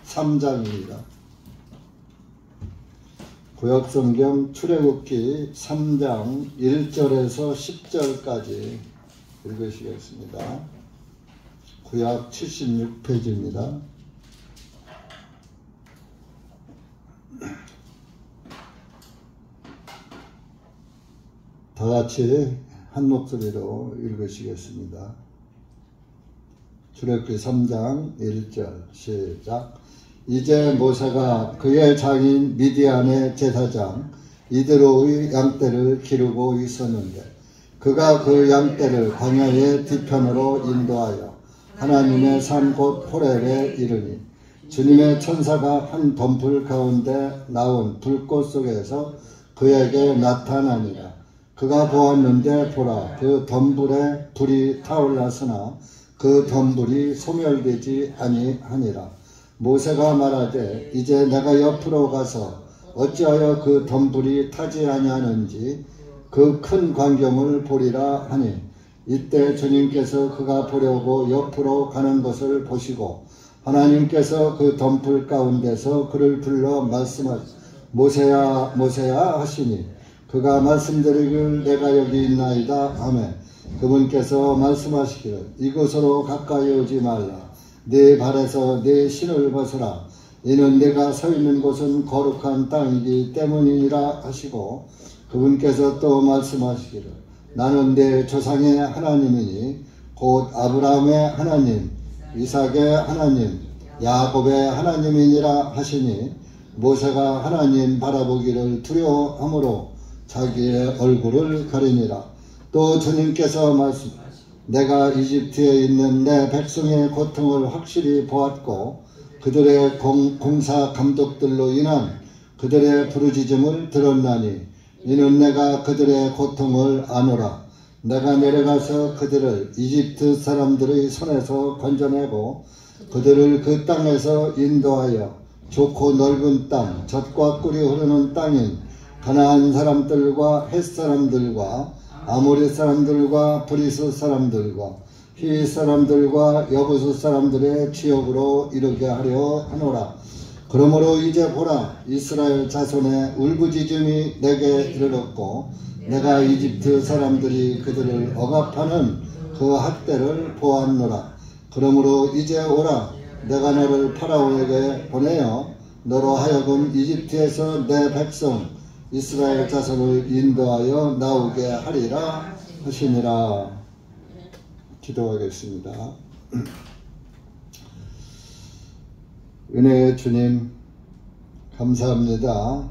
3장입니다. 구약성경 출애굽기 3장 1절에서 10절까지 읽으시겠습니다. 구약 76페이지입니다. 다같이 한 목소리로 읽으시겠습니다. 출애굽기 3장 1절 시작. 이제 모세가 그의 장인 미디안의 제사장 이드로의 양떼를 기르고 있었는데 그가 그 양떼를 광야의 뒤편으로 인도하여 하나님의 산 곧 호렙에 이르니 주님의 천사가 한 덤불 가운데 나온 불꽃 속에서 그에게 나타나니라. 그가 보았는데 보라, 그 덤불에 불이 타올랐으나 그 덤불이 소멸되지 아니하니라. 모세가 말하되 이제 내가 옆으로 가서 어찌하여 그 덤불이 타지 아니하는지 그 큰 광경을 보리라 하니 이때 주님께서 그가 보려고 옆으로 가는 것을 보시고 하나님께서 그 덤불 가운데서 그를 불러 말씀하시니 모세야 모세야 하시니 그가 말씀드리길 내가 여기 있나이다 하매 그분께서 말씀하시기를 이곳으로 가까이 오지 말라. 네 발에서 네 신을 벗으라. 이는 내가 서 있는 곳은 거룩한 땅이기 때문이니라 하시고 그분께서 또 말씀하시기를 나는 내 조상의 하나님이니 곧 아브라함의 하나님, 이삭의 하나님, 야곱의 하나님이니라 하시니 모세가 하나님 바라보기를 두려워하므로 자기의 얼굴을 가리니라. 또 주님께서 말씀 내가 이집트에 있는 내 백성의 고통을 확실히 보았고 그들의 공사 감독들로 인한 그들의 부르짖음을 들었나니 이는 내가 그들의 고통을 아노라. 내가 내려가서 그들을 이집트 사람들의 손에서 건져내고 그들을 그 땅에서 인도하여 좋고 넓은 땅, 젖과 꿀이 흐르는 땅인 가나안 사람들과 헷 사람들과 아모리 사람들과 브리스 사람들과 히 사람들과 여부수 사람들의 지역으로 이르게 하려 하노라. 그러므로 이제 보라, 이스라엘 자손의 울부짖음이 내게 이르렀고 내가 이집트 사람들이 그들을 억압하는 그 학대를 보았노라. 그러므로 이제 오라, 내가 너를 파라오에게 보내어 너로 하여금 이집트에서 내 백성 이스라엘 자손을 인도하여 나오게 하리라 하시니라. 기도하겠습니다. 은혜의 주님 감사합니다.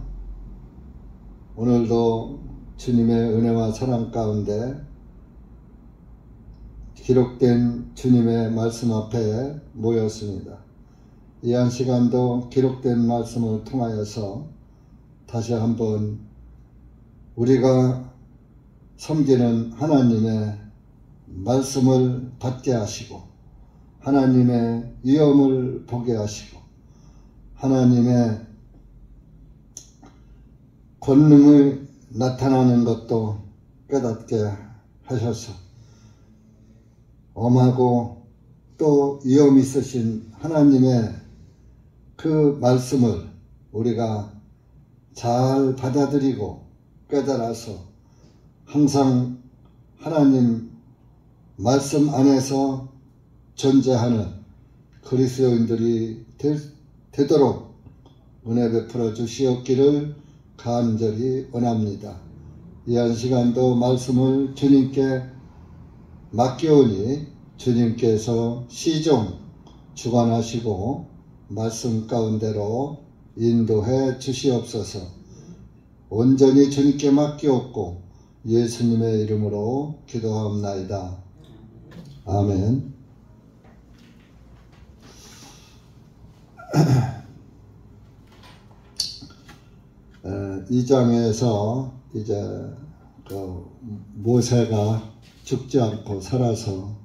오늘도 주님의 은혜와 사랑 가운데 기록된 주님의 말씀 앞에 모였습니다. 이 한 시간도 기록된 말씀을 통하여서 다시 한번 우리가 섬기는 하나님의 말씀을 받게 하시고 하나님의 위엄을 보게 하시고 하나님의 권능이 나타나는 것도 깨닫게 하셔서 엄하고 또 위엄 있으신 하나님의 그 말씀을 우리가 잘 받아들이고 깨달아서 항상 하나님 말씀 안에서 존재하는 그리스도인들이 되도록 은혜 베풀어 주시옵기를 간절히 원합니다. 이 한 시간도 말씀을 주님께 맡겨오니 주님께서 시종 주관하시고 말씀 가운데로 인도해 주시옵소서. 온전히 주님께 맡기옵고 예수님의 이름으로 기도하옵나이다. 아멘. 이 장에서 이제 그 모세가 죽지 않고 살아서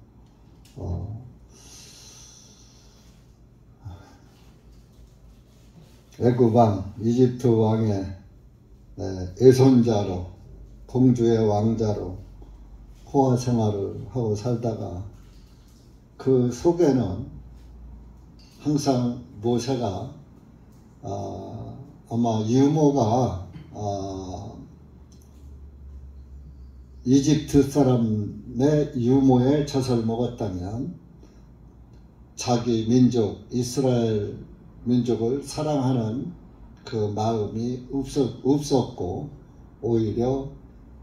애굽 왕, 이집트 왕의 애손자로 공주의 왕자로 호화 생활을 하고 살다가 그 속에는 항상 모세가 아마 유모가 이집트 사람의 유모의 젖을 먹었다면 자기 민족 이스라엘 민족을 사랑하는 그 마음이 없었고 오히려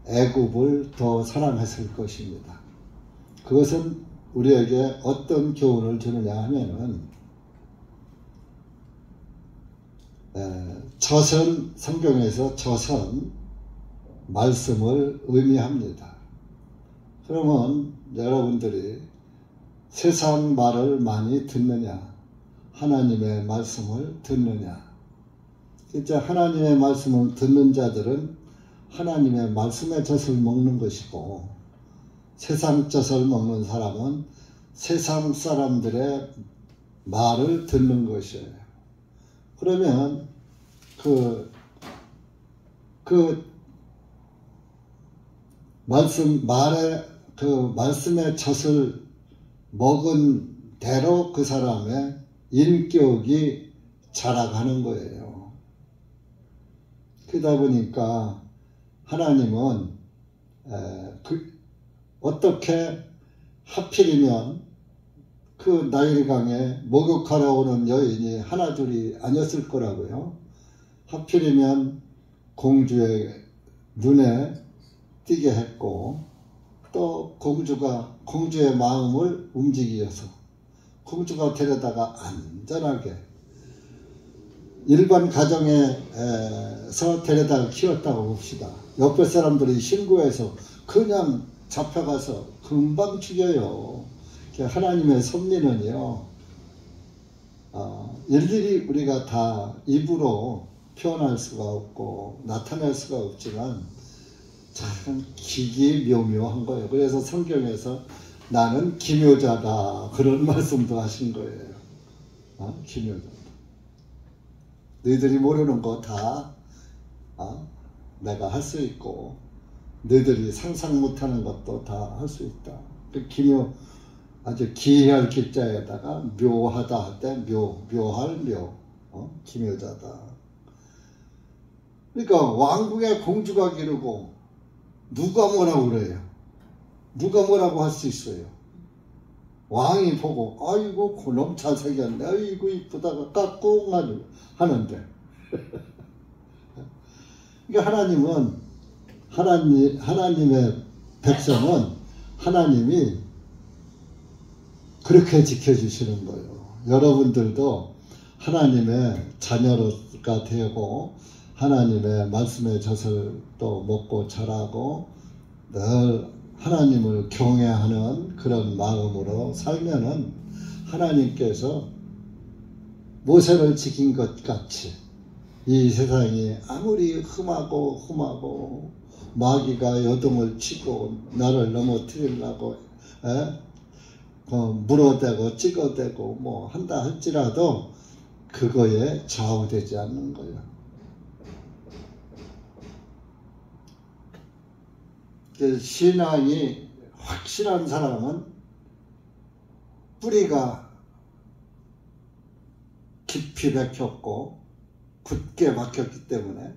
애굽을 더 사랑했을 것입니다. 그것은 우리에게 어떤 교훈을 주느냐 하면은 젖은 성경에서 젖은 말씀을 의미합니다. 그러면 여러분들이 세상 말을 많이 듣느냐 하나님의 말씀을 듣느냐. 진짜 하나님의 말씀을 듣는 자들은 하나님의 말씀의 젖을 먹는 것이고 세상 젖을 먹는 사람은 세상 사람들의 말을 듣는 것이에요. 그러면 말씀의 젖을 먹은 대로 그 사람의 인격이 자라가는 거예요. 그러다 보니까 하나님은 어떻게 하필이면 그 나일강에 목욕하러 오는 여인이 하나둘이 아니었을 거라고요. 하필이면 공주의 눈에 띄게 했고 또 공주의 마음을 움직여서 공주가 데려다가 안전하게 일반 가정에서 데려다가 키웠다고 봅시다. 옆에 사람들이 신고해서 그냥 잡혀가서 금방 죽여요. 하나님의 섭리는요, 일일이 우리가 다 입으로 표현할 수가 없고 나타낼 수가 없지만 참 기기묘묘한 거예요. 그래서 성경에서 나는 기묘자다 그런 말씀도 하신 거예요. 기묘자다. 너희들이 모르는 거 다 내가 할 수 있고 너희들이 상상 못하는 것도 다 할 수 있다. 그 아주 기이할 기자에다가 묘하다 할 때 묘할 묘, 기묘자다. 그러니까 왕궁의 공주가 기르고 누가 뭐라고 그래요? 누가 뭐라고 할 수 있어요? 왕이 보고 아이고 그놈 잘생겼네, 아이고 이쁘다가 까꿍 하는데 그러니까 하나님의 백성은 하나님이 그렇게 지켜주시는 거예요. 여러분들도 하나님의 자녀가 되고 하나님의 말씀의 젖을 또 먹고 자라고 늘 하나님을 경외하는 그런 마음으로 살면은 하나님께서 모세를 지킨 것 같이 이 세상이 아무리 흠하고 마귀가 여동을 치고 나를 넘어뜨리려고 물어대고 찍어대고 뭐 한다 할지라도 그거에 좌우되지 않는 거예요. 신앙이 확실한 사람은 뿌리가 깊이 박혔고 굳게 박혔기 때문에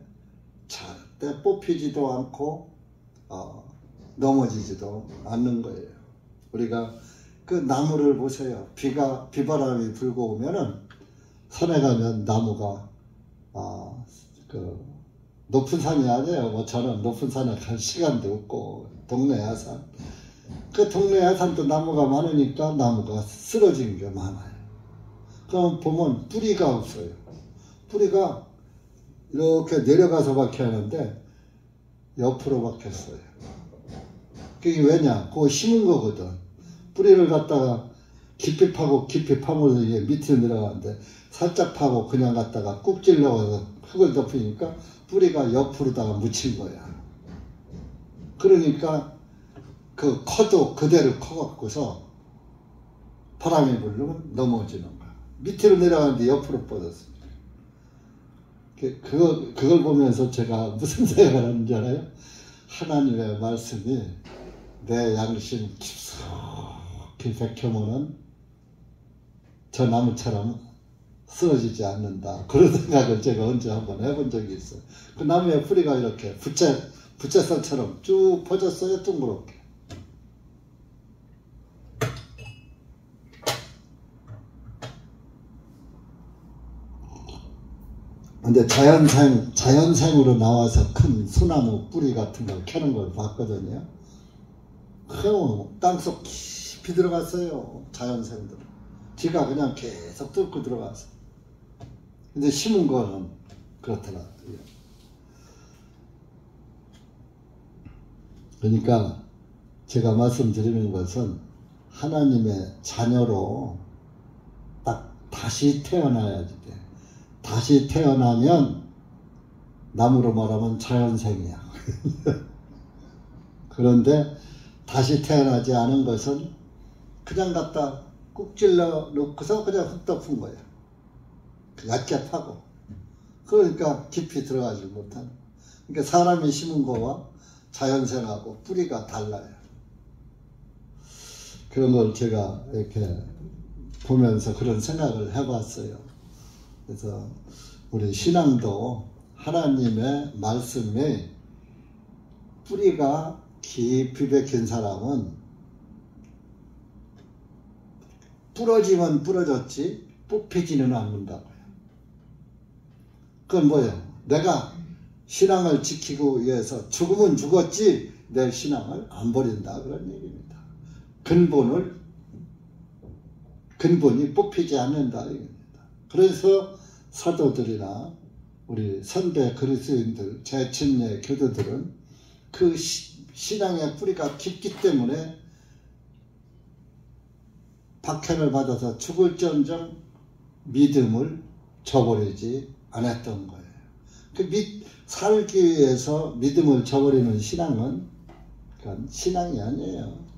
절대 뽑히지도 않고 넘어지지도 않는 거예요. 우리가 그 나무를 보세요. 비바람이 불고 오면은 산에 가면 나무가 높은 산이 아니에요. 뭐 저는 높은 산에 갈 시간도 없고 동네 야산. 그 동네 야산도 나무가 많으니까 나무가 쓰러진 게 많아요. 그럼 보면 뿌리가 없어요. 뿌리가 이렇게 내려가서 박혀야 하는데 옆으로 박혔어요. 그게 왜냐? 그거 심은 거거든. 뿌리를 갖다가 깊이 파면서 이게 밑으로 내려가는데 살짝 파고 그냥 갖다가 꾹 찔러서 흙을 덮으니까 뿌리가 옆으로다가 묻힌 거야. 그러니까 그 커도 그대로 커갖고서 바람이 불면 넘어지는 거야. 밑으로 내려가는데 옆으로 뻗었습니다. 그걸 보면서 제가 무슨 생각을 하는지 알아요? 하나님의 말씀이 내 양심 깊숙이 박혀놓은 저 나무처럼 쓰러지지 않는다. 그런 생각을 제가 언제 한번 해본 적이 있어요. 그 나무의 뿌리가 이렇게 부채살처럼 쭉 퍼졌어요. 둥그렇게. 근데 자연생으로 나와서 큰 소나무 뿌리 같은 걸 캐는 걸 봤거든요. 땅속 깊이 들어갔어요. 자연생들. 지가 그냥 계속 뚫고 들어갔어요. 근데 심은 거는 그렇더라고요. 그러니까 제가 말씀드리는 것은 하나님의 자녀로 딱 다시 태어나야지 돼. 다시 태어나면 나무로 말하면 자연생이야. 그런데 다시 태어나지 않은 것은 그냥 갖다 꾹 찔러 놓고서 그냥 흙 덮은 거야. 얕게 파고. 그러니까 깊이 들어가지 못하는. 그러니까 사람이 심은 거와 자연생하고 뿌리가 달라요. 그런 걸 제가 이렇게 보면서 그런 생각을 해봤어요. 그래서 우리 신앙도 하나님의 말씀에 뿌리가 깊이 박힌 사람은 부러지면 부러졌지 뽑히지는 않는다고요. 그건 뭐예요? 내가 신앙을 지키고 위해서 죽으면 죽었지 내 신앙을 안 버린다 그런 얘기입니다. 근본이 뽑히지 않는다 얘기입니다. 그래서 사도들이나 우리 선배 그리스도인들 제침례 교도들은 그 신앙의 뿌리가 깊기 때문에 박해를 받아서 죽을지언정 믿음을 저버리지 않았던 거예요. 살기 위해서 믿음을 저버리는 신앙은 그건 신앙이 아니에요.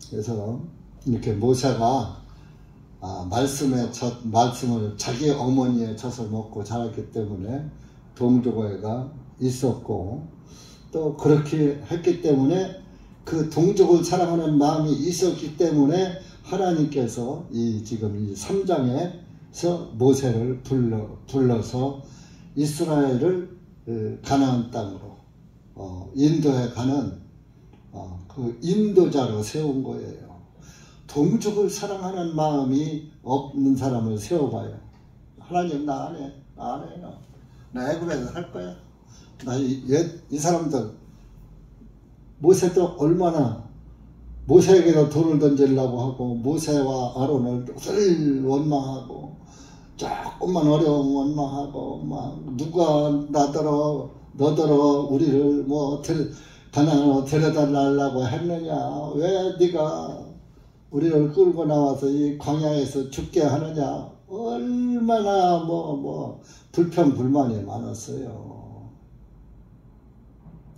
그래서 이렇게 모세가 말씀을 자기 어머니의 젖을 먹고 자랐기 때문에 동족애가 있었고 또 그렇게 했기 때문에 그 동족을 사랑하는 마음이 있었기 때문에 하나님께서 지금 이 3장에서 모세를 불러서 이스라엘을 가나안 땅으로 인도해 가는 그 인도자로 세운 거예요. 동족을 사랑하는 마음이 없는 사람을 세워봐요. 하나님 나 안 해요. 나 애굽에서 살 거야. 이 사람들 모세도 얼마나 모세에게도 돌을 던지려고 하고 모세와 아론을 늘 원망하고 조금만 어려움 원망하고 막 누가 너더러 우리를 가나안으로 데려달라고 했느냐, 왜 네가 우리를 끌고 나와서 이 광야에서 죽게 하느냐, 얼마나 불평불만이 많았어요.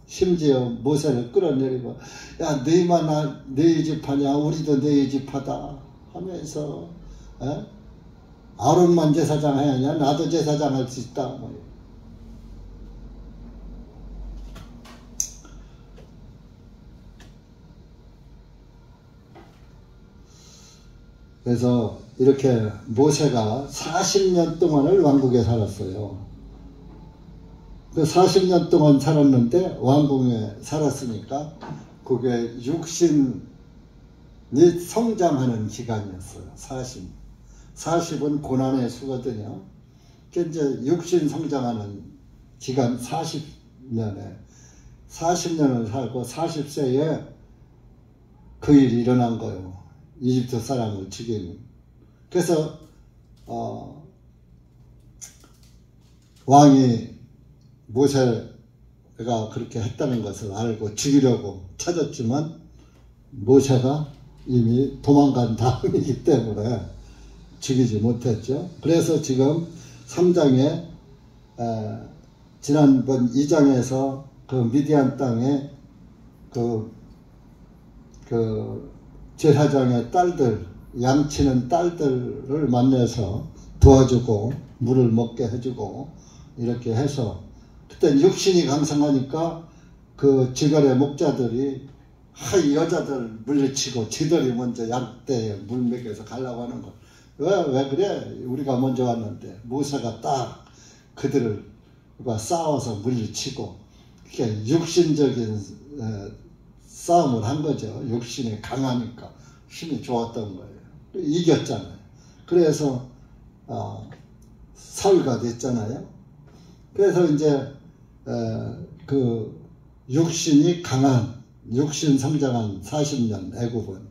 심지어 모세를 끌어내리고 야 너희만 너희 집 하냐, 우리도 너희 집 하다 하면서 아론만 제사장 해야 하냐, 나도 제사장 할 수 있다. 그래서 이렇게 모세가 40년 동안을 왕국에 살았어요. 그 40년 동안 살았는데 왕궁에 살았으니까 그게 육신이 성장하는 기간이었어요. 40은 고난의 수거든요. 이제 육신 성장하는 기간 40년을 살고 40세에 그 일이 일어난 거예요. 이집트 사람을 죽이는. 그래서 왕이 모세가 그렇게 했다는 것을 알고 죽이려고 찾았지만 모세가 이미 도망간 다음이기 때문에 죽이지 못했죠. 그래서 지금 3장에 지난번 2장에서 그 미디안 땅에 그 제사장의 딸들, 양치는 딸들을 만나서 도와주고 물을 먹게 해주고 이렇게 해서 그때 육신이 강성하니까 그 지갈의 목자들이 이 여자들 물리치고 지들이 먼저 양떼에 물 먹여서 가려고 하는 거. 왜 그래? 우리가 먼저 왔는데. 모세가 딱 그들을 싸워서 물리치고, 그게 육신적인 싸움을 한 거죠. 육신이 강하니까 힘이 좋았던 거예요. 이겼잖아요. 그래서 사위가 됐잖아요. 그래서 이제 그 육신이 강한, 육신 성장한 40년 애굽은,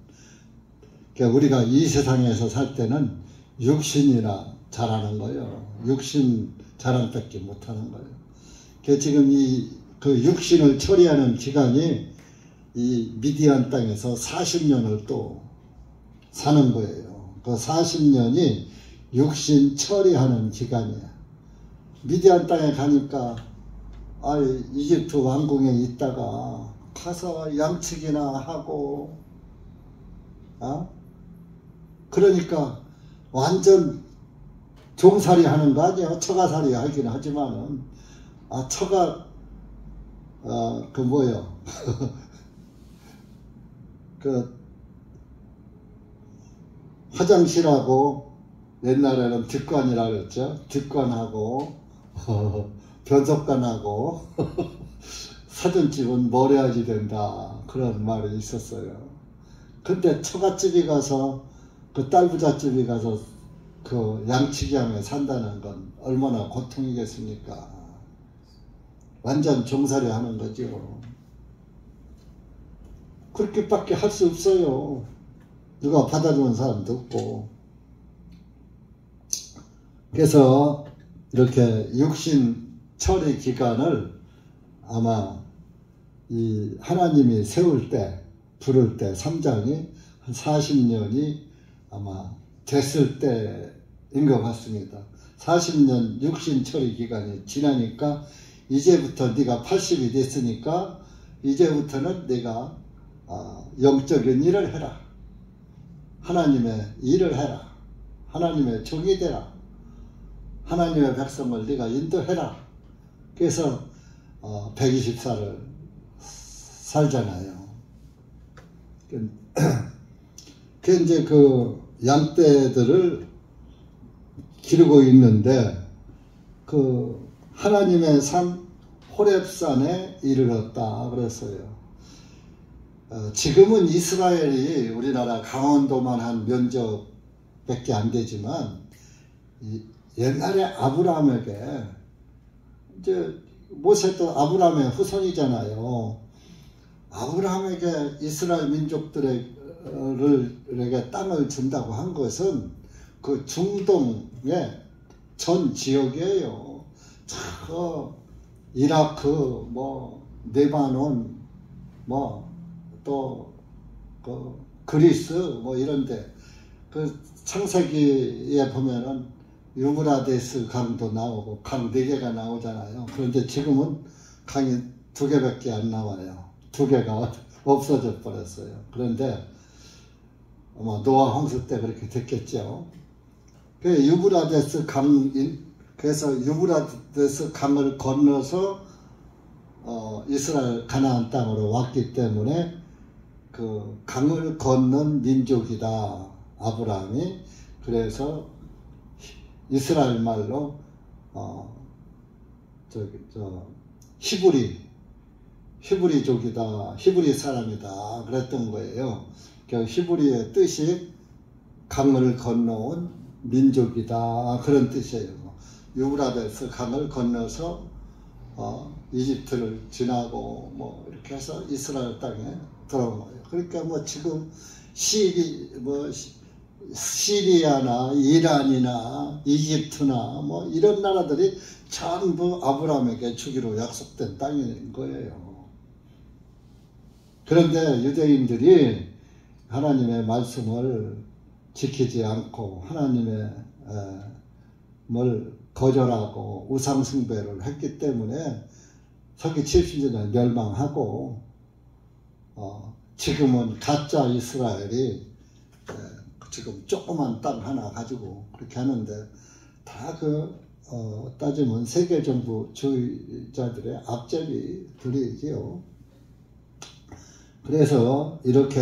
그러니까 우리가 이 세상에서 살 때는 육신이라 잘하는 거예요. 육신 자랑밖에 못하는 거예요. 그러니까 지금 그 육신을 처리하는 기간이 이 미디안 땅에서 40년을 또 사는 거예요. 그 40년이 육신 처리하는 기간이야. 미디안 땅에 가니까 이집트 왕궁에 있다가 가서 양치기나 하고, 그러니까 완전 종살이 하는 거 아니야. 처가살이 하긴 하지만은, 처가, 그 뭐요. 그, 화장실하고, 옛날에는 뒷관이라 그랬죠. 뒷관하고, 변속관하고, 사전집은 뭘 해야지 된다. 그런 말이 있었어요. 근데 처갓집이 가서, 그 딸부잣집이 가서 그 양치기하며 산다는 건 얼마나 고통이겠습니까? 완전 종살이 하는 거죠. 그렇게밖에 할 수 없어요. 누가 받아주는 사람도 없고. 그래서 이렇게 육신 처리 기간을 아마 이 하나님이 세울 때, 부를 때 3장이 한 40년이 아마 됐을 때인 것 같습니다. 40년 육신 처리 기간이 지나니까 이제부터 네가 80이 됐으니까 이제부터는 네가 영적인 일을 해라. 하나님의 일을 해라. 하나님의 종이 되라. 하나님의 백성을 네가 인도해라. 그래서 120살을 살잖아요. 그 이제 그 양떼들을 기르고 있는데 그 하나님의 산 호렙산에 이르렀다 그랬어요. 지금은 이스라엘이 우리나라 강원도만 한 면적밖에 안 되지만 옛날에 아브라함에게 이제 모세도 아브라함의 후손이잖아요. 아브라함에게 이스라엘 민족들에게 땅을 준다고 한 것은 그 중동의 전 지역이에요. 이라크, 레바논, 또 그리스, 이런데 그 창세기에 보면은 유브라데스 강도 나오고 강 4개가 나오잖아요. 그런데 지금은 강이 2개밖에 안 나와요. 2개가 없어져 버렸어요. 그런데 노아 홍수 때 그렇게 됐겠죠. 유브라데스 그래서 유브라데스 강을 건너서 이스라엘 가나안 땅으로 왔기 때문에 그 강을 건넌 민족이다. 아브라함이. 그래서 이스라엘 말로 히브리족이다. 히브리 사람이다. 그랬던 거예요. 히브리의 뜻이 강을 건너온 민족이다. 그런 뜻이에요. 유브라데스 강을 건너서 이집트를 지나고 이렇게 해서 이스라엘 땅에 들어온 거예요. 그러니까 지금 시리아나 이란이나 이집트나 이런 나라들이 전부 아브라함에게 주기로 약속된 땅인 거예요. 그런데 유대인들이 하나님의 말씀을 지키지 않고 하나님의 뭘 거절하고 우상 숭배를 했기 때문에 서기 70년에 멸망하고 지금은 가짜 이스라엘이 지금 조그만 땅 하나 가지고 그렇게 하는데 다 따지면 세계정부주의자들의 앞제비들이지요. 그래서 이렇게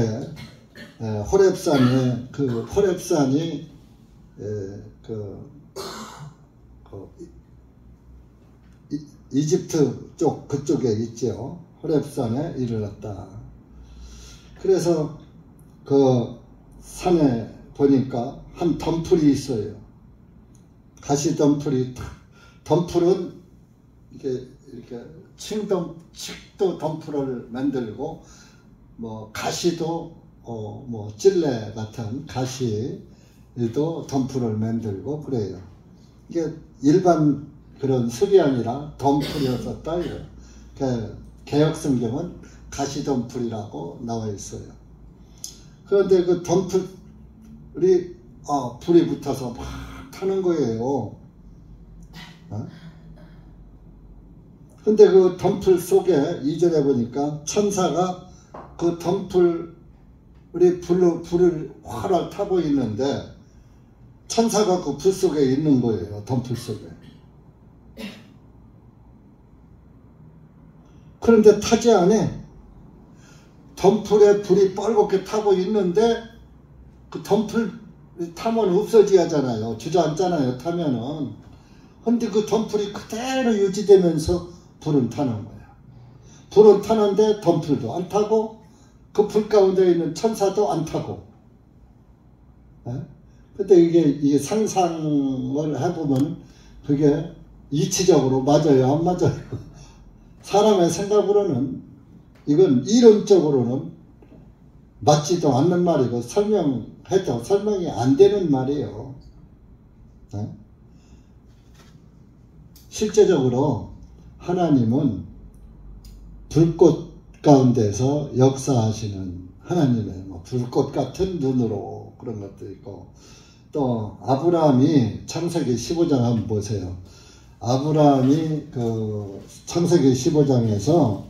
호렙산에 그 호렙산이 이집트 쪽 그쪽에 있죠. 호렙산에 이르렀다. 그래서 그 산에 보니까 한 덤불이 있어요. 가시 덤불이 덤불은 이렇게 칡도 덤불을 만들고 뭐 가시도 뭐 찔레 같은 가시도 덤불을 만들고 그래요. 이게 일반 그런 숲이 아니라 덤불이었었다. 개역성경은 가시덤불이라고 나와 있어요. 그런데 그 덤불이 불이 붙어서 막 타는 거예요. 근데 그 덤불 속에 2절에 보니까 천사가 그 덤불이 불을 활활 타고 있는데 천사가 그 불 속에 있는 거예요. 덤불 속에. 그런데 타지 않아. 덤불에 불이 뻘겋게 타고 있는데 그 덤불 타면 없어지야 하잖아요. 주저앉잖아요. 타면은. 근데 그 덤불이 그대로 유지되면서 불은 타는 거야. 불은 타는데 덤불도 안 타고 그 불 가운데 있는 천사도 안 타고. 근데 이게 상상을 해보면 그게 이치적으로 맞아요, 안 맞아요? 사람의 생각으로는 이건 이론적으로는 맞지도 않는 말이고 설명해도 설명이 안 되는 말이에요. 실제적으로 하나님은 불꽃 가운데서 역사하시는 하나님의 뭐 불꽃 같은 눈으로 그런 것도 있고, 또 아브라함이 창세기 15장 한번 보세요. 아브라함이 그 창세기 15장에서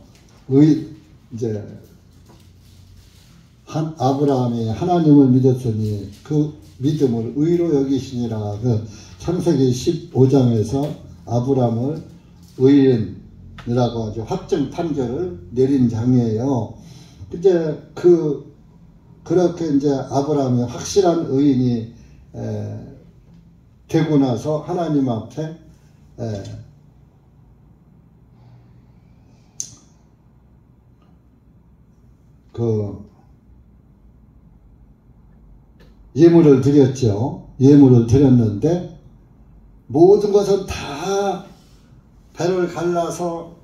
아브라함이 하나님을 믿었으니 그 믿음을 의로 여기시니라. 그 창세기 15장에서 아브라함을 의인이라고 아주 확정 판결을 내린 장이에요. 이제 그렇게 이제 아브라함이 확실한 의인이 되고 나서 하나님 앞에 그 예물을 드렸죠. 예물을 드렸는데 모든 것은 다 배를 갈라서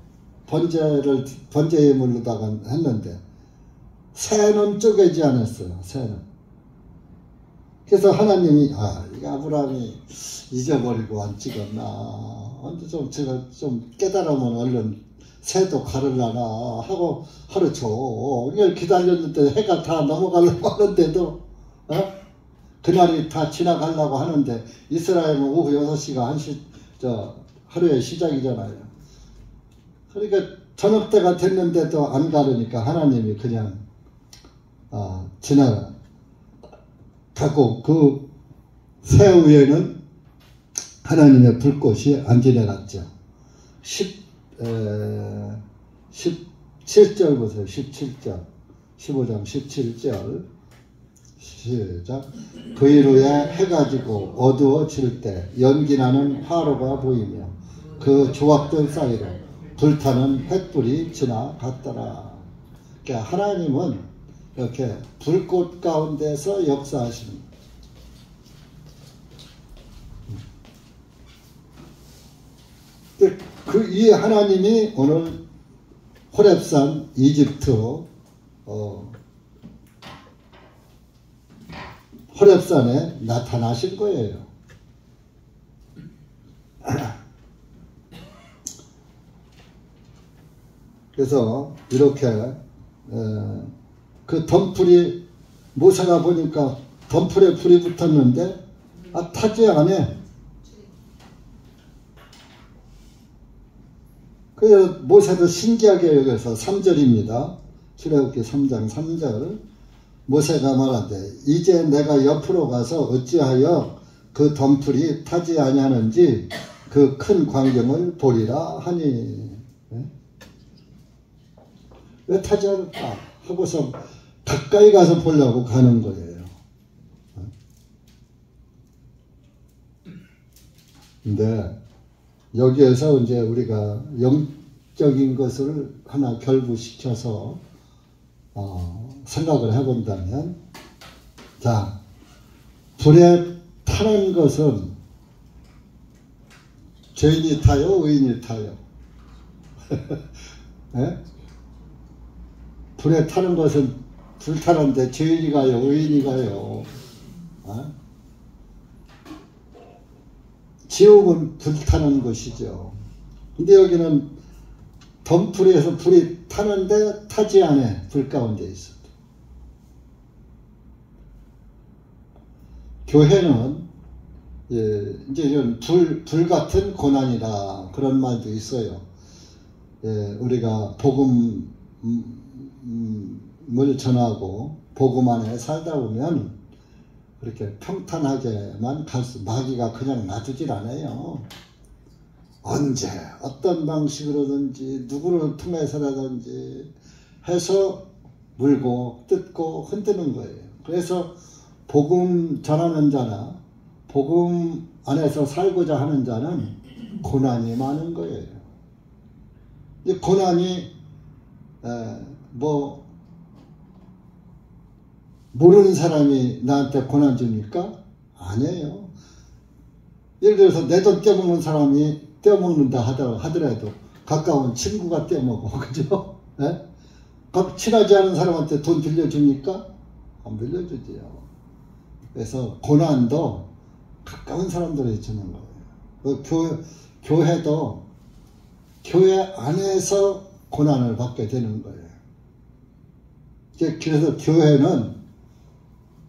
번제 예물로다가 했는데 새는 쪼개지 않았어요. 새는. 그래서 하나님이 이 아브라함이 잊어버리고 안 찍었나. 언제 제가 좀 깨달으면 얼른 새도 가르려나 하고 하루 종일 기다렸는데 해가 다 넘어가려고 하는데도 그날이 다 지나가려고 하는데 이스라엘은 오후 6시가 하루의 시작이잖아요. 그러니까 저녁 때가 됐는데도 안 가르니까 하나님이 그냥 지나가고 그 새 위에는 하나님의 불꽃이 안 지나갔죠. 17절 보세요. 17절 15장 17절 시작. 그 이후에 해가 지고 어두워질 때 연기나는 화로가 보이며 그 조각들 사이로 불타는 횃불이 지나갔더라. 그러니까 하나님은 이렇게 불꽃 가운데서 역사하시는 거예요. 이 하나님이 오늘 호렙산 이집트 호렙산에 나타나신 거예요. 그래서 이렇게 그 덤불이 모세가 보니까 덤불에 불이 붙었는데 타지 않아. 그래서 모세도 신기하게 여기서 3절입니다. 출애굽기 3장 3절. 모세가 말하되 이제 내가 옆으로 가서 어찌하여 그 덤불이 타지 아니하는지 그 큰 광경을 보리라 하니. 왜 타지 않을까? 하고서 가까이 가서 보려고 가는 거예요. 근데 여기에서 이제 우리가 영적인 것을 하나 결부시켜서 생각을 해본다면, 자, 불에 타는 것은 죄인이 타요, 의인이 타요? 네? 불에 타는 것은 불타는데 죄인이 가요, 의인이 가요? 지옥은 불타는 것이죠. 근데 여기는 덤불에서 불이 타는데 타지 않아. 불 가운데 있어도. 교회는 이제 이런 불 같은 고난이다, 그런 말도 있어요. 우리가 복음을 전하고 복음 안에 살다 보면 그렇게 평탄하게만 마귀가 그냥 놔두질 않아요. 언제 어떤 방식으로든지 누구를 통해서라든지 해서 물고 뜯고 흔드는 거예요. 그래서 복음 전하는 자나 복음 안에서 살고자 하는 자는 고난이 많은 거예요. 이 고난이 모르는 사람이 나한테 고난 줍니까? 아니에요. 예를 들어서 내 돈 떼먹는 사람이 떼먹는다 하더라도 가까운 친구가 떼먹어. 그죠? 네? 친하지 않은 사람한테 돈 빌려줍니까? 안 빌려주지요. 그래서 고난도 가까운 사람들이 주는 거예요. 교회도 교회 안에서 고난을 받게 되는 거예요. 그래서 교회는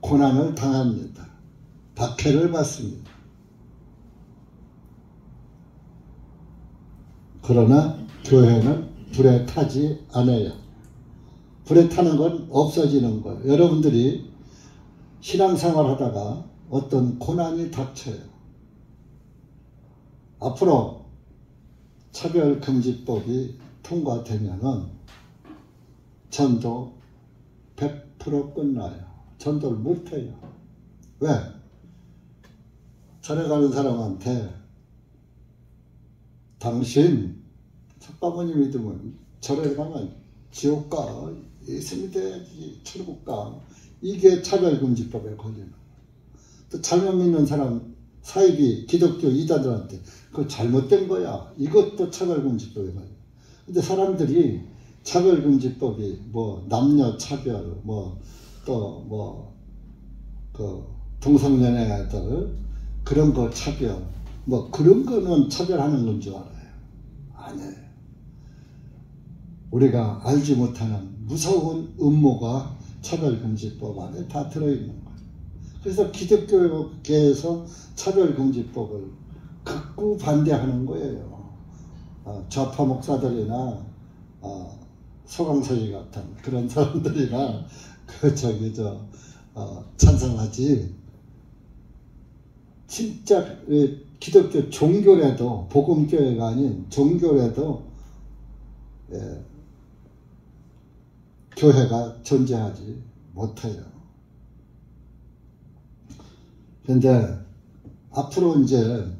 고난을 당합니다. 박해를 받습니다. 그러나 교회는 불에 타지 않아요. 불에 타는 건 없어지는 거예요. 여러분들이 신앙생활 하다가 어떤 고난이 닥쳐요. 앞으로 차별금지법이 통과되면은 전도 100% 끝나요. 전도를 못해요. 왜? 절에 가는 사람한테 당신 석가모니 믿으면 절에 가면 지옥 가, 예수 믿어야지 천국 가, 이게 차별금지법에 걸리는 거예요. 또 잘못 믿는 사람 사이비 기독교 이단들한테 그거 잘못된 거야, 이것도 차별금지법에 걸려요. 근데 사람들이 차별금지법이 남녀 차별, 동성연애들 그런 거 차별, 그런 거는 차별하는 건 줄 알아요. 아니에요. 우리가 알지 못하는 무서운 음모가 차별금지법 안에 다 들어있는 거예요. 그래서 기독교계에서 차별금지법을 극구 반대하는 거예요. 좌파 목사들이나 소강서지 같은 그런 사람들이나 찬성하지. 진짜 기독교 종교라도, 복음교회가 아닌 종교라도 교회가 존재하지 못해요. 그런데 앞으로 이제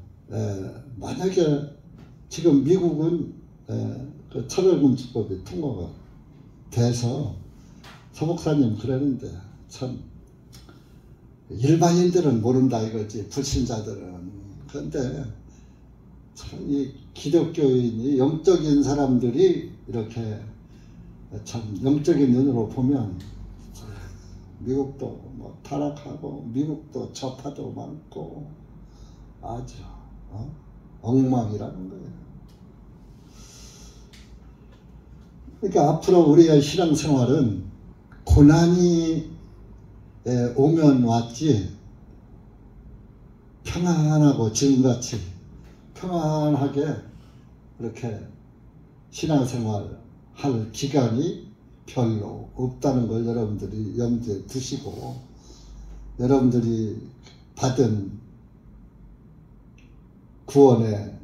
만약에 지금 미국은 그 차별금지법이 통과가 돼서 서목사님 그러는데 참 일반인들은 모른다 이거지, 불신자들은. 그런데 참 이 기독교인이 영적인 사람들이 이렇게 참 영적인 눈으로 보면 미국도 타락하고 미국도 좌파도 많고 아주 엉망이라는 거예요. 그러니까 앞으로 우리의 신앙생활은 고난이 오면 왔지, 평안하고 지금같이 평안하게 이렇게 신앙생활 할 기간이 별로 없다는 걸 여러분들이 염두에 두시고, 여러분들이 받은 구원의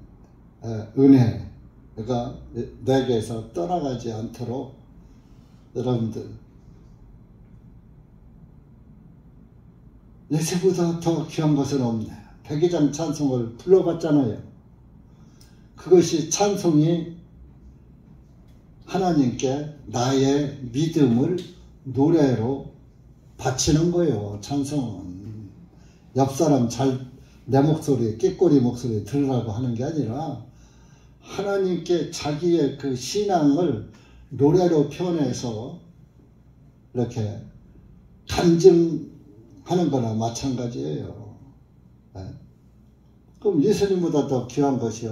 은혜가 내게서 떠나가지 않도록 여러분들 예수보다 더 귀한 것은 없네. 백의장 찬송을 불러봤잖아요. 그것이 찬송이 하나님께 나의 믿음을 노래로 바치는 거예요. 찬송은 옆 사람 내 목소리, 꾀꼬리 목소리 들으라고 하는 게 아니라 하나님께 자기의 그 신앙을 노래로 표현해서 이렇게 간증하는 거나 마찬가지예요. 네? 그럼 예수님보다 더 귀한 것이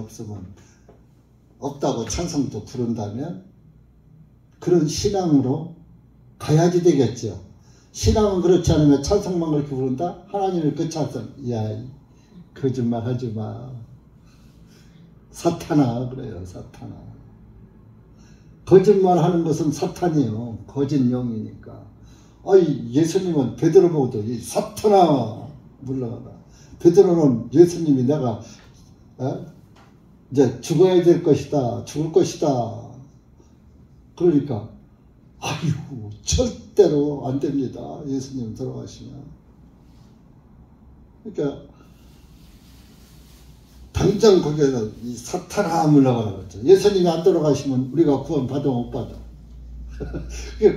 없다고 찬송도 부른다면 그런 신앙으로 가야지 되겠죠. 신앙은 그렇지 않으면 찬송만 그렇게 부른다? 하나님의 그 찬송, 야, 거짓말 하지 마. 사탄아, 그래요, 사탄아. 거짓말 하는 것은 사탄이에요. 거짓 영이니까. 아이, 예수님은 베드로 보고도 이 사탄아, 물러가라. 베드로는 예수님이 내가, 이제 죽어야 될 것이다. 죽을 것이다. 그러니까, 아이고, 절대로 안 됩니다. 예수님 돌아가시면. 그러니까, 당장 거기에는 이 사탄아 물러가라 그랬죠. 예수님이 안 돌아가시면 우리가 구원 받아 못 받아.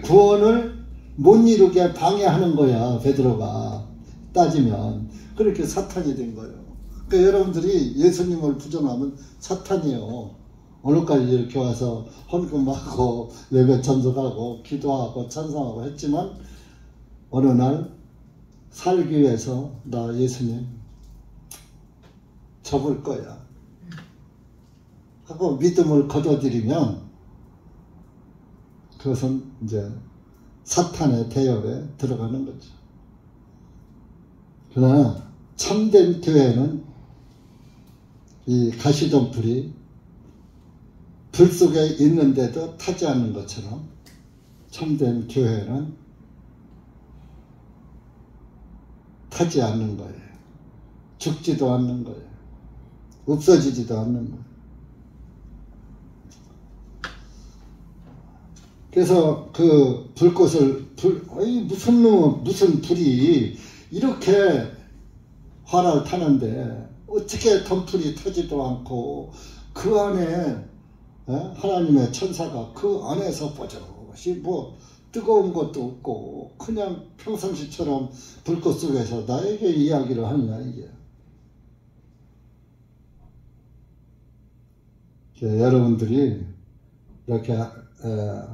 구원을 못 이루게 방해하는 거야, 베드로가. 따지면. 그렇게 사탄이 된 거예요. 그러니까 여러분들이 예수님을 부정하면 사탄이에요. 오늘까지 이렇게 와서 헌금하고 예배 참석하고 기도하고 찬송하고 했지만 어느 날 살기 위해서 나 예수님 접을 거야 하고 믿음을 거둬들이면 그것은 이제 사탄의 대열에 들어가는 거죠. 그러나 참된 교회는 이 가시덤불이 불 속에 있는데도 타지 않는 것처럼 참된 교회는 타지 않는 거예요. 죽지도 않는 거예요. 없어지지도 않는 거예요. 그래서 그 불꽃을 무슨 불이 이렇게 화를 타는데 어떻게 덤불이 타지도 않고 그 안에 하나님의 천사가 그 안에서 뽀짝이 뭐 뜨거운 것도 없고 그냥 평상시처럼 불꽃 속에서 나에게 이야기를 하느냐 이게. 여러분들이 이렇게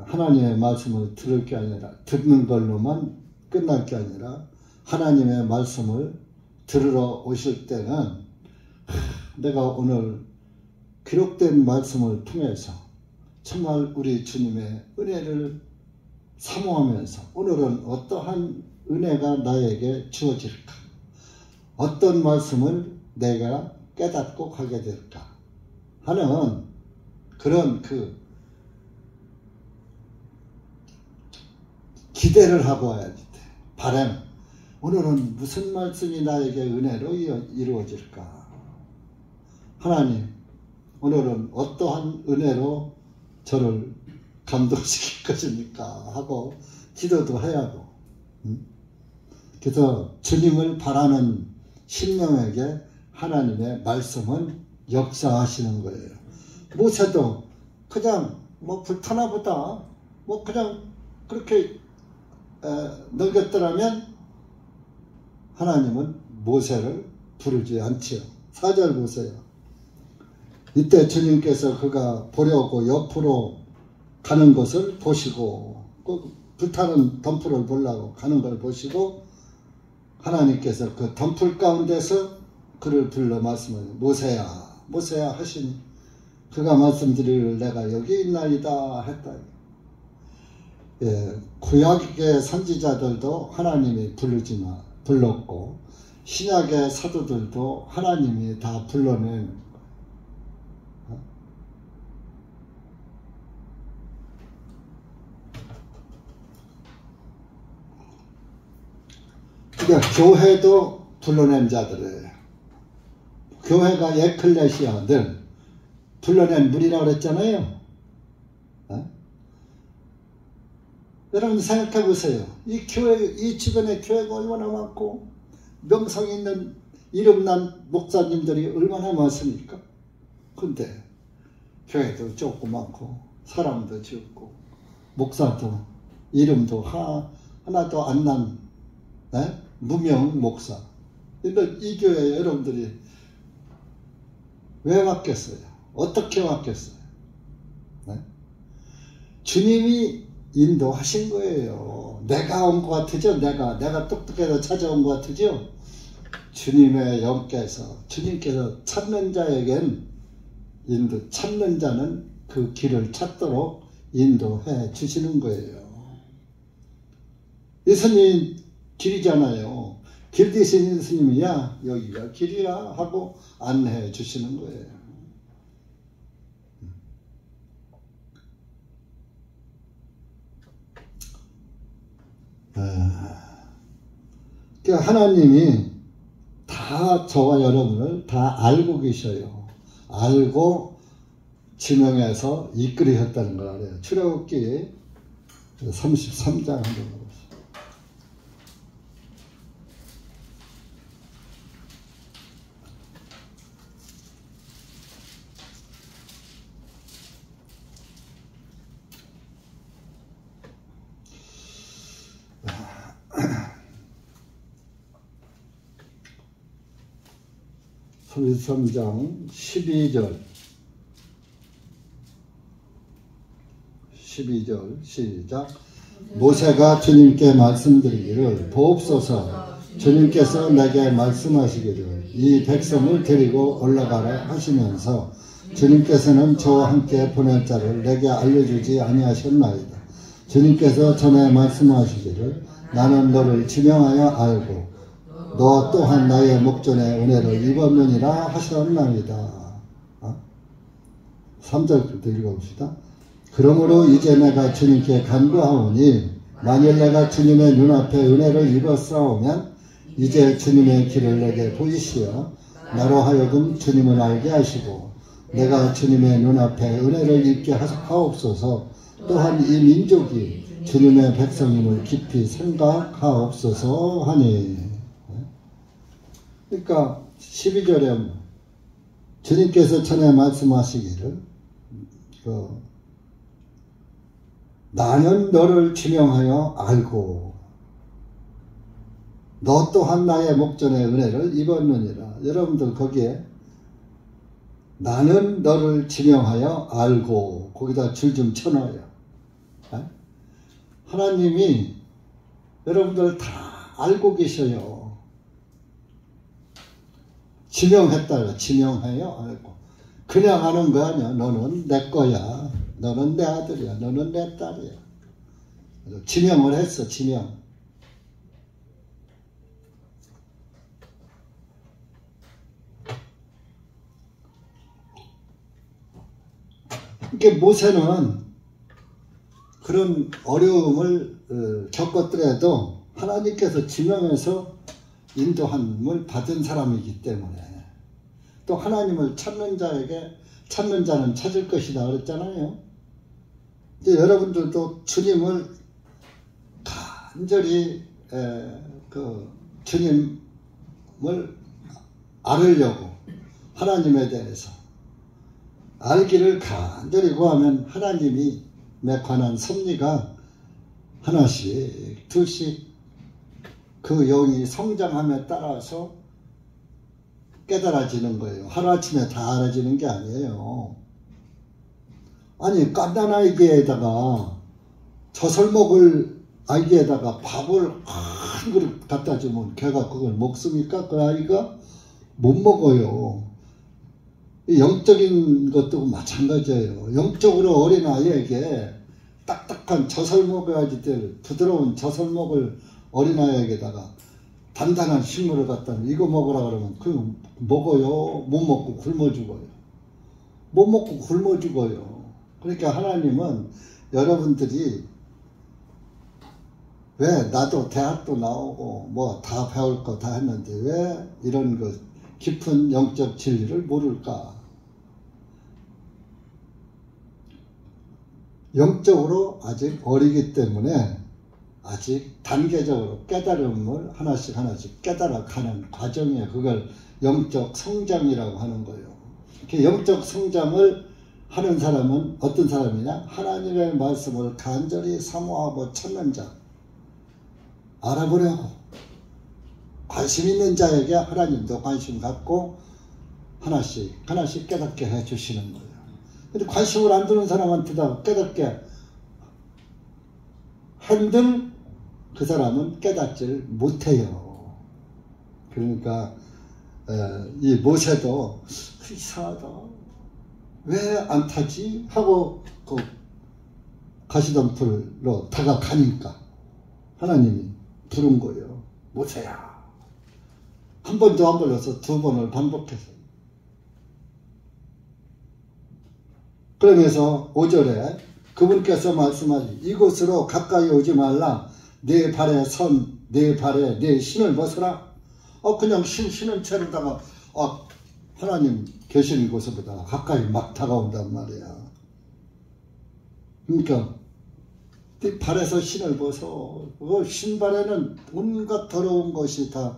하나님의 말씀을 들을 게 아니라 듣는 걸로만 끝날 게 아니라 하나님의 말씀을 들으러 오실 때는 내가 오늘 기록된 말씀을 통해서 정말 우리 주님의 은혜를 사모하면서 오늘은 어떠한 은혜가 나에게 주어질까? 어떤 말씀을 내가 깨닫고 가게 될까? 하는 그런 기대를 하고 와야 돼. 바람. 오늘은 무슨 말씀이 나에게 은혜로 이루어질까? 하나님, 오늘은 어떠한 은혜로 저를 감동시킬 것입니까? 하고 기도도 해야 하고. 그래서 주님을 바라는 심령에게 하나님의 말씀은 역사하시는 거예요. 모세도 그냥 뭐 불타나 보다 뭐 그냥 그렇게 넘겼더라면 하나님은 모세를 부르지 않지요. 4절 보세요. 이때 주님께서 그가 보려고 옆으로 가는 것을 보시고 그 불타는 덤불을 보려고 가는 걸 보시고 하나님께서 그 덤불 가운데서 그를 불러 말씀을 모세야 모세야 하시니 그가 말씀드리기를 내가 여기 있나이다 했다. 예, 구약의 선지자들도 하나님이 불렀고 신약의 사도들도 하나님이 다 불러낸 그러니까 교회도 불러낸 자들이에요. 교회가 에클레시아들 불러낸 물이라고 그랬잖아요. 여러분 생각해 보세요. 이 주변에 교회가 얼마나 많고 명성 있는 이름난 목사님들이 얼마나 많습니까? 근데 교회도 조그맣고 사람도 적고 목사도 이름도 하나도 안 난 무명 목사. 이런 이 교회에 여러분들이 왜 왔겠어요? 어떻게 왔겠어요? 네? 주님이 인도하신 거예요. 내가 온 것 같으죠? 내가 똑똑해서 찾아온 것 같으죠? 주님의 영께서, 주님께서 찾는 자에겐 찾는 자는 그 길을 찾도록 인도해 주시는 거예요. 예수님 길이잖아요. 길 대신 예수님이 야 여기가 길이야 하고 안내해 주시는 거예요. 그러니까 하나님이 다 저와 여러분을 다 알고 계셔요. 알고 지명해서 이끌으셨다는 걸 알아요. 출애굽기 33장 한번 보세요. (33장) 12절 시작. 모세가 주님께 말씀드리기를 보옵소서. 주님께서 내게 말씀하시기를 이 백성을 데리고 올라가라 하시면서 주님께서는 저와 함께 보낼 자를 내게 알려주지 아니하셨나이다. 주님께서 전에 말씀하시기를 나는 너를 지명하여 알고 너 또한 나의 목전에 은혜를 입었느니라 하셨나이다. 3절부터 읽어봅시다. 그러므로 이제 내가 주님께 간구하오니 만일 내가 주님의 눈앞에 은혜를 입었사오면 이제 주님의 길을 내게 보이시어 나로 하여금 주님을 알게 하시고 내가 주님의 눈앞에 은혜를 입게 하옵소서. 또한 이 민족이 주님의 백성임을 깊이 생각하옵소서 하니. 그러니까 12절에 주님께서 전에 말씀하시기를 나는 너를 지명하여 알고 너 또한 나의 목전에 은혜를 입었느니라. 여러분들 거기에 나는 너를 지명하여 알고 거기다 줄 좀 쳐놔요. 하나님이 여러분들 다 알고 계셔요. 지명했다고 지명해요. 알고 그냥 하는 거 아니야. 너는 내 거야. 너는 내 아들이야. 너는 내 딸이야. 지명을 했어. 지명. 그러니까 모세는 그런 어려움을 겪었더라도 하나님께서 지명해서 인도함을 받은 사람이기 때문에 또 하나님을 찾는 자에게 찾는 자는 찾을 것이다 그랬잖아요. 이제 여러분들도 주님을 간절히 주님을 알으려고 하나님에 대해서 알기를 간절히 구하면 하나님이 관한 섭리가 하나씩 둘씩 그 영이 성장함에 따라서 깨달아지는 거예요. 하루아침에 다 알아지는 게 아니에요. 아니 깐난 아이에다가 젖을 먹을 아이에다가 밥을 한 그릇 갖다 주면 걔가 그걸 먹습니까? 그 아이가 못 먹어요. 영적인 것도 마찬가지예요. 영적으로 어린 아이에게 딱딱한 젖을 먹어야지 될 부드러운 젖을 먹을 어린아이에게다가 단단한 식물을 갖다 이거 먹으라 그러면 그 먹어요. 못 먹고 굶어 죽어요. 못 먹고 굶어 죽어요. 그러니까 하나님은 여러분들이 왜 나도 대학도 나오고 뭐 다 배울 거 다 했는데 왜 이런 거 깊은 영적 진리를 모를까? 영적으로 아직 어리기 때문에 아직 단계적으로 깨달음을 하나씩 하나씩 깨달아가는 과정이에요. 그걸 영적 성장이라고 하는 거예요. 이렇게 영적 성장을 하는 사람은 어떤 사람이냐? 하나님의 말씀을 간절히 사모하고 찾는 자, 알아보려고 관심 있는 자에게 하나님도 관심 갖고 하나씩 하나씩 깨닫게 해주시는 거예요. 근데 관심을 안 두는 사람한테도 깨닫게 한들 그 사람은 깨닫지를 못해요. 그러니까 이 모세도 이상하다, 왜 안 타지? 하고 그 가시덤불로 다가가니까 하나님이 부른 거예요. 모세야. 한 번도 안 불러서 두 번을 반복해서. 그러면서 5절에 그분께서 말씀하시 이곳으로 가까이 오지 말라. 내 발에 내 발에 내 신을 벗어라. 그냥 신은 채로다가 하나님 계시는 곳보다 가까이 막 다가온단 말이야. 그러니까 네 발에서 신을 벗어. 신발에는 온갖 더러운 것이 다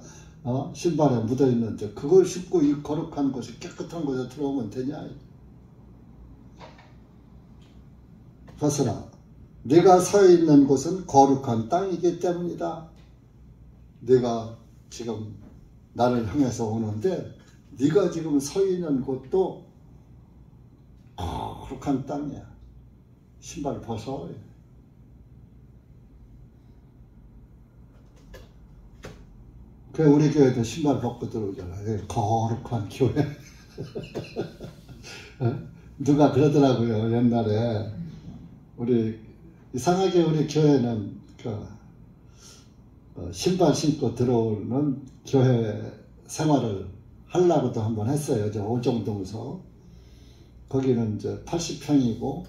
신발에 묻어 있는데 그걸 씻고 이 거룩한 곳에 깨끗한 곳에 들어오면 되냐? 벗어라. 네가 서 있는 곳은 거룩한 땅이기 때문이다. 네가 지금 나를 향해서 오는데 네가 지금 서 있는 곳도 거룩한 땅이야. 신발 벗어. 그래 우리 교회도 신발 벗고 들어오잖아. 거룩한 교회. 누가 그러더라고요. 옛날에 이상하게 우리 교회는 신발 신고 들어오는 교회 생활을 하려고도 한번 했어요. 저 오정동서. 거기는 이제 80평이고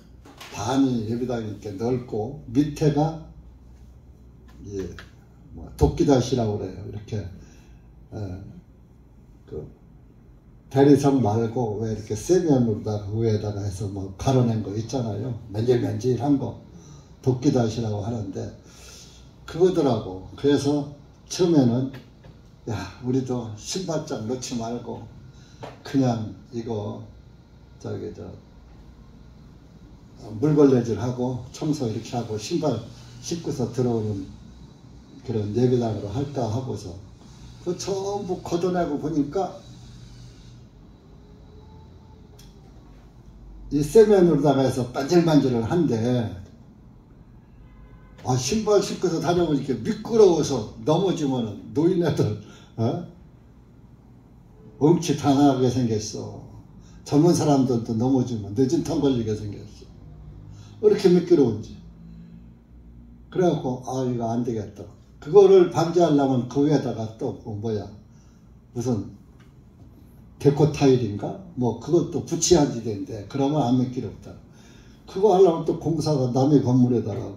반이 예배당이니까 넓고 밑에가 도끼다시라고 그래요. 이렇게 대리석 말고 왜 이렇게 세면으로다가 위에다가 해서 가려낸 거 있잖아요. 맨질맨질한 거 도끼다시라고 하는데 그거더라고. 그래서 처음에는 우리도 신발장 놓지 말고 그냥 이거 물걸레질하고 청소 이렇게 하고 신발 신고서 들어오는 그런 예배당으로 할까 하고서 그 전부 걷어내고 보니까 이 세면으로다가 해서 반질반질을 한데 신발 신고서 다녀보니까 미끄러워서 넘어지면 노인네들 엉치탄하게 생겼어. 젊은 사람들도 넘어지면 뇌진탕 걸리게 생겼어. 이렇게 미끄러운지. 그래갖고 이거 안 되겠다. 그거를 방지하려면 그 위에다가 또 무슨 데코 타일인가? 그것도 붙여야지 되는데 그러면 안 미끄럽다. 그거 하려면 또 공사가 남의 건물에다가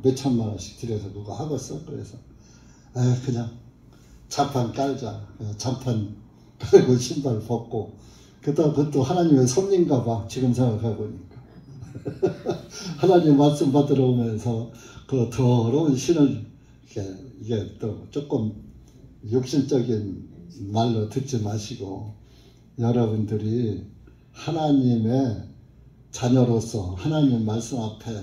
몇천만 원씩 들여서 그거 하겠어. 그래서 그냥 잔판 깔자. 잔판 깔고 신발 벗고 그것도 하나님의 섭리인가 봐. 지금 생각해보니까. 하나님 말씀 받으러 오면서 그 더러운 신을 이게 또 조금 육신적인 말로 듣지 마시고 여러분들이 하나님의 자녀로서 하나님 말씀 앞에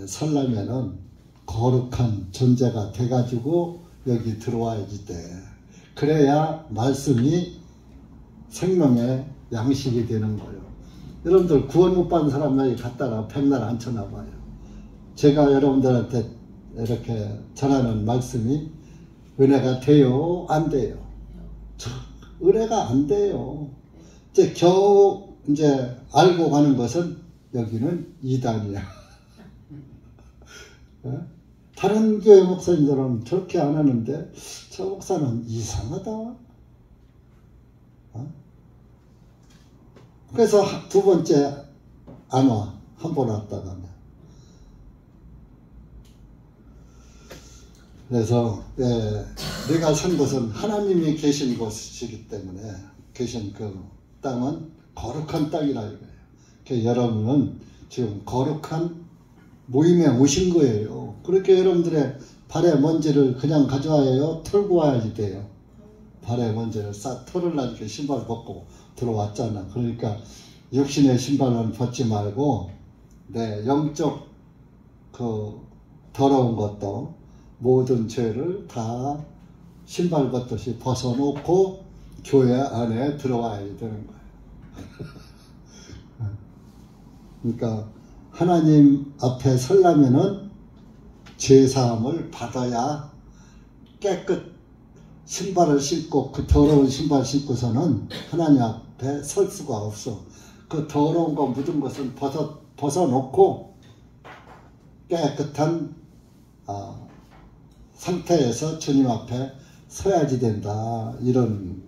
서려면은 거룩한 존재가 돼가지고 여기 들어와야지 돼. 그래야 말씀이 생명의 양식이 되는 거예요. 여러분들 구원 못 받은 사람 여기 갔다가 백날 앉혀놔 봐요. 제가 여러분들한테 이렇게 전하는 말씀이 은혜가 돼요? 안 돼요? 은혜가 안 돼요. 이제 겨우 알고 가는 것은 여기는 이단이야. 다른 교회 목사님들은 저렇게 안 하는데 저 목사는 이상하다. 그래서 두 번째 안 와. 한 번 왔다가. 그래서 내가 산 곳은 하나님이 계신 곳이기 때문에 계신 그 땅은 거룩한 땅이라 이거예요. 그러니까 여러분은 지금 거룩한 모임에 오신 거예요. 그렇게 여러분들의 발에 먼지를 그냥 가져와요? 털고 와야지 돼요. 발에 먼지를 싹 털으려니까 신발 벗고 들어왔잖아. 그러니까 육신의 신발은 벗지 말고 내 영적 그 더러운 것도 모든 죄를 다 신발 벗듯이 벗어놓고 교회 안에 들어와야 되는 거예요. 그러니까 하나님 앞에 서려면은 죄사함을 받아야 깨끗 신발을 신고 그 더러운 신발 신고서는 하나님 앞에 설 수가 없어. 그 더러운 거 묻은 것은 벗어놓고 깨끗한 상태에서 주님 앞에 서야지 된다. 이런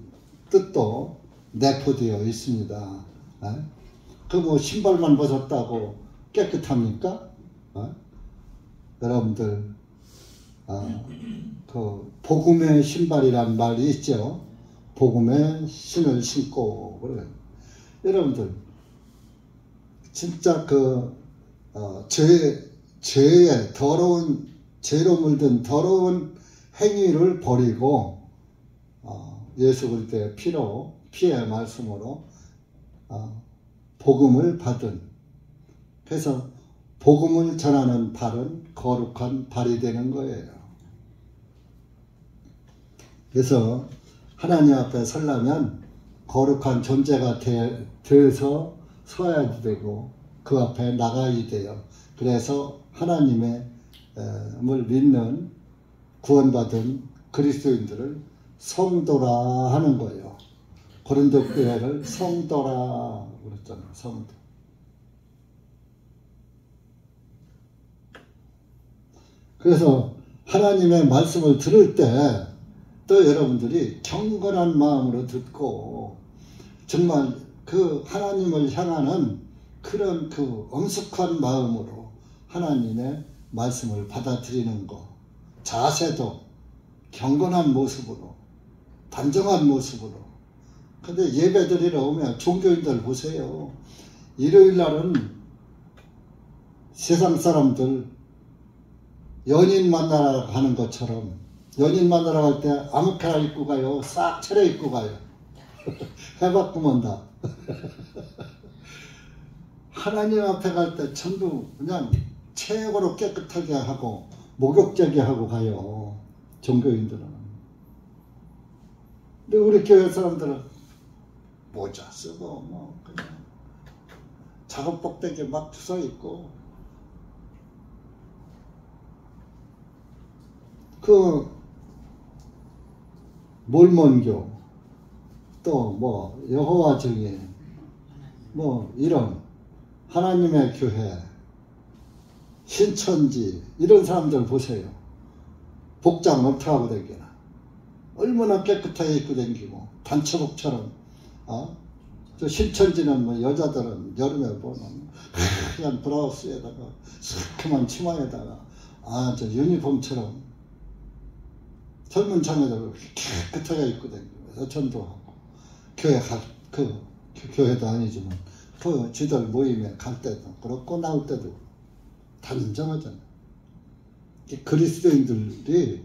뜻도 내포되어 있습니다. 그 뭐 신발만 벗었다고 깨끗합니까? 여러분들 그 복음의 신발이란 말이 있죠. 복음의 신을 신고 그래. 여러분들 진짜 그 죄의 더러운 죄로 물든 더러운 행위를 버리고 예수 그리스도의 피의 말씀으로 복음을 받은, 그래서 복음을 전하는 발은 거룩한 발이 되는 거예요. 그래서 하나님 앞에 서려면 거룩한 존재가 돼서 서야 되고 그 앞에 나가야 돼요. 그래서 하나님을 믿는 구원받은 그리스도인들을 성도라 하는 거예요. 고린도 교회를 성도라 그랬잖아요. 성도. 그래서 하나님의 말씀을 들을 때 또 여러분들이 경건한 마음으로 듣고 정말 그 하나님을 향하는 그런 그 엄숙한 마음으로 하나님의 말씀을 받아들이는 것, 자세도 경건한 모습으로, 단정한 모습으로. 근데 예배드리러 오면 종교인들 보세요. 일요일 날은 세상 사람들 연인 만나러 가는 것처럼 연인 만나러 갈 때 아무렇게나 입고 가요. 싹 차려입고 가요. 해바꾸면 다. 하나님 앞에 갈 때 전부 그냥 최고로 깨끗하게 하고 목욕제게 하고 가요. 종교인들은. 근데 우리 교회 사람들은 모자 쓰고 뭐 그냥 작업복되게 막 서 있고 그 몰몬교 또 뭐 여호와 증인 뭐 이런 하나님의 교회 신천지 이런 사람들 보세요. 복장 어떻게 하고 다니나 얼마나 깨끗하게 입고 다니고 단체복처럼 저 신천지는 뭐 여자들은 여름에 보면 그냥 브라우스에다가 스크만 치마에다가 저 유니폼처럼 젊은 자매들 깨끗하게 입고 다니고 전도하고 교회 교회도 아니지만 그 지들 모임에 갈 때도 그렇고 나올 때도 단정하잖아요. 그리스도인들이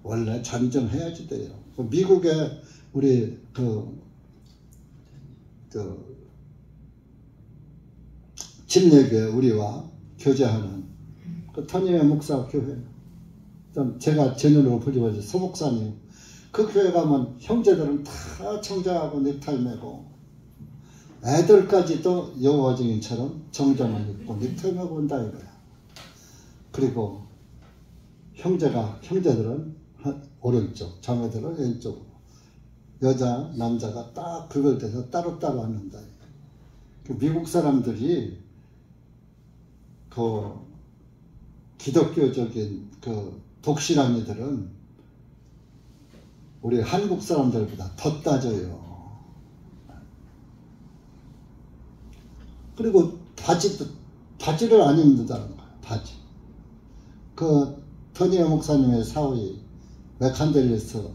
원래 단정해야지 돼요. 미국에 우리 침례교회 우리와 교제하는 그 터니의 목사 교회, 제가 제 눈으로 보지만 소목사님, 그 교회 가면 형제들은 다 청자하고 넥타이 매고 애들까지도 여호와 증인처럼 정장을 입고 넥타이 매고 온다 이거야. 그리고 형제들은 오른쪽, 자매들은 왼쪽으로, 여자 남자가 딱 구별돼서 따로따로 앉는다. 미국 사람들이 그 기독교적인 그 독실한 이들은 우리 한국 사람들보다 더 따져요. 그리고 바지를 안 입는다는 거야. 바지. 그 터니어 목사님의 사위 맥칸델리스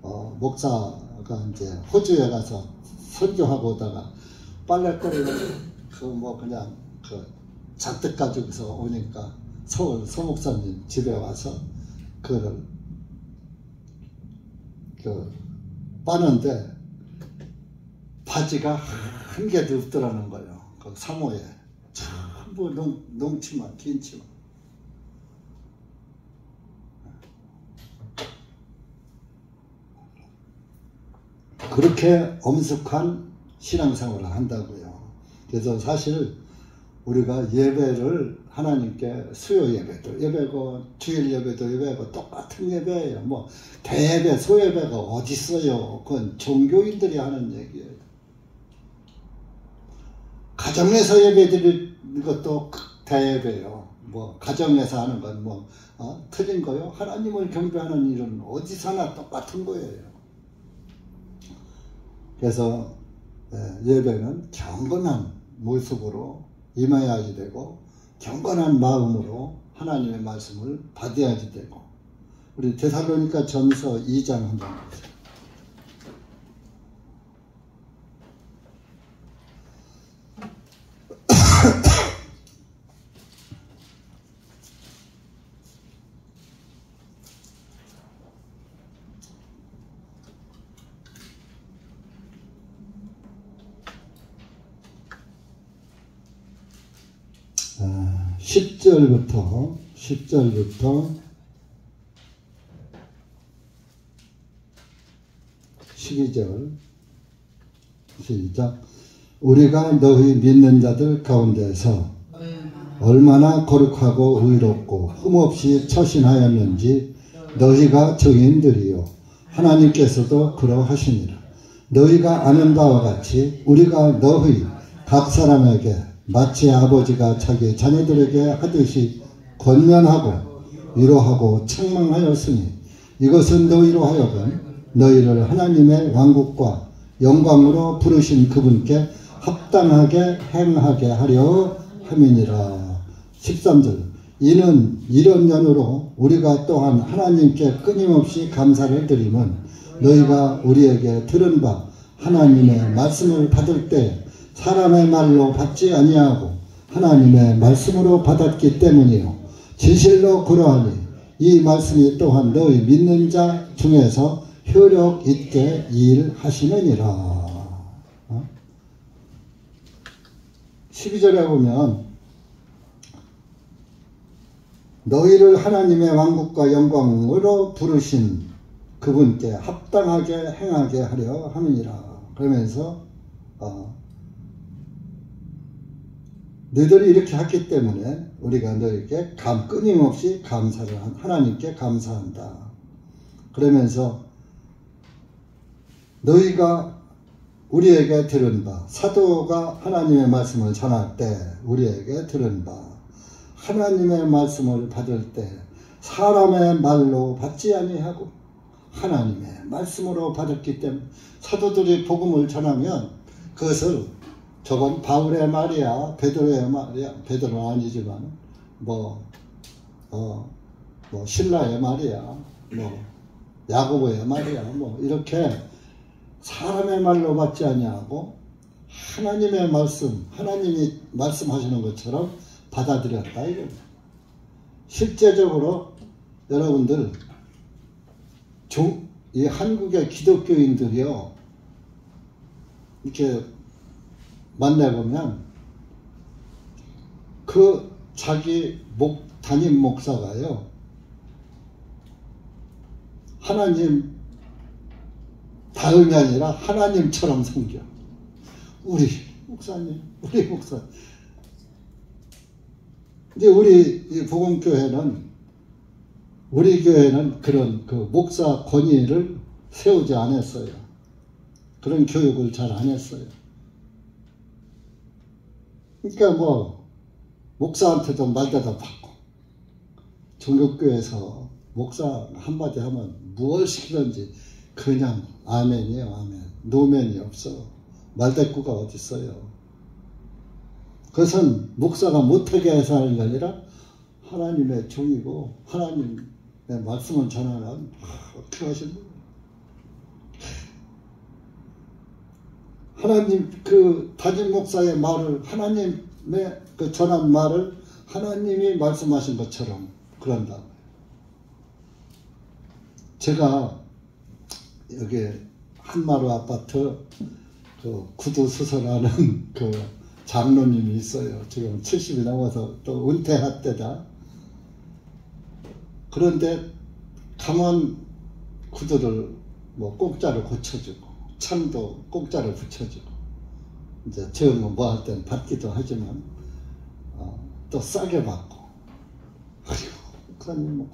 목사가 이제 호주에 가서 선교하고 오다가 빨래거리를 그냥 잔뜩 가지고서 오니까 서울 소목사님 집에 와서 그거를 빠는데 바지가 한 개도 없더라는 거예요. 그 사모에 전부 농치마, 긴 치마. 그렇게 엄숙한 신앙생활을 한다고요. 그래서 사실 우리가 예배를 하나님께 수요 예배도 예배고 주일 예배도 예배고 똑같은 예배예요. 뭐 대예배, 소예배가 어디 있어요? 그건 종교인들이 하는 얘기예요. 가정에서 예배 드리는 것도 대예배예요. 뭐 가정에서 하는 건 뭐 틀린 거요? 하나님을 경배하는 일은 어디서나 똑같은 거예요. 그래서 예배는 경건한 모습으로 임해야지 되고 경건한 마음으로 하나님의 말씀을 받아야지 되고 우리 데살로니가 전서 2장 한번 보세요. 아, 10절부터 12절 시작. 우리가 너희 믿는 자들 가운데서 얼마나 거룩하고 의롭고 흠없이 처신하였는지 너희가 증인들이요 하나님께서도 그러하시니라. 너희가 아는 바와 같이 우리가 너희 각 사람에게 마치 아버지가 자기 자녀들에게 하듯이 권면하고 위로하고 책망하였으니 이것은 너희로 하여금 너희를 하나님의 왕국과 영광으로 부르신 그분께 합당하게 행하게 하려 함이니라. 13절. 이는 이런 연유로 우리가 또한 하나님께 끊임없이 감사를 드림은 너희가 우리에게 들은 바 하나님의 말씀을 받을 때 사람의 말로 받지 아니하고 하나님의 말씀으로 받았기 때문이요. 진실로 그러하니 이 말씀이 또한 너희 믿는 자 중에서 효력 있게 일하시느니라. 12절에 보면 너희를 하나님의 왕국과 영광으로 부르신 그분께 합당하게 행하게 하려 함이니라. 그러면서 너희들이 이렇게 했기 때문에 우리가 너희에게 끊임없이 감사를 하나님께 감사한다. 그러면서 너희가 우리에게 들은 바 사도가 하나님의 말씀을 전할 때 우리에게 들은 바 하나님의 말씀을 받을 때 사람의 말로 받지 아니하고 하나님의 말씀으로 받았기 때문에 사도들이 복음을 전하면 그것을 저건 바울의 말이야, 베드로의 말이야, 베드로는 아니지만 신라의 말이야, 야고보의 말이야, 이렇게 사람의 말로 받지 아니하고 하나님의 말씀, 하나님이 말씀하시는 것처럼 받아들였다 이겁니다. 실제적으로 여러분들 이 한국의 기독교인들이요 이렇게 만나보면 그 자기 담임 목사가요 하나님 다음이 아니라 하나님처럼 섬겨. 우리 목사님. 근데 우리 복음교회는 우리 교회는 그런 그 목사 권위를 세우지 않았어요. 그런 교육을 잘 안 했어요. 그러니까 목사한테도 말대답 받고 종교교회에서 목사 한마디 하면 무엇 시키든지 그냥 아멘이에요. 아멘. 노멘이 없어. 말대꾸가 어디 있어요. 그것은 목사가 못하게 해서 하는 게 아니라 하나님의 종이고 하나님의 말씀을 전하는 어떻게 하신 분. 하나님 그 담임 목사의 말을 하나님의 그 전한 말을 하나님이 말씀하신 것처럼 그런다. 제가 여기 한마루 아파트 그 구두수설하는 그 장로님이 있어요. 지금 70이 넘어서 또 은퇴할 때다. 그런데 가만 구두를 뭐 공짜로 고쳐주고 창도 공짜로 붙여주고 이제 적은 뭐 할 때는 받기도 하지만 또 싸게 받고. 목사님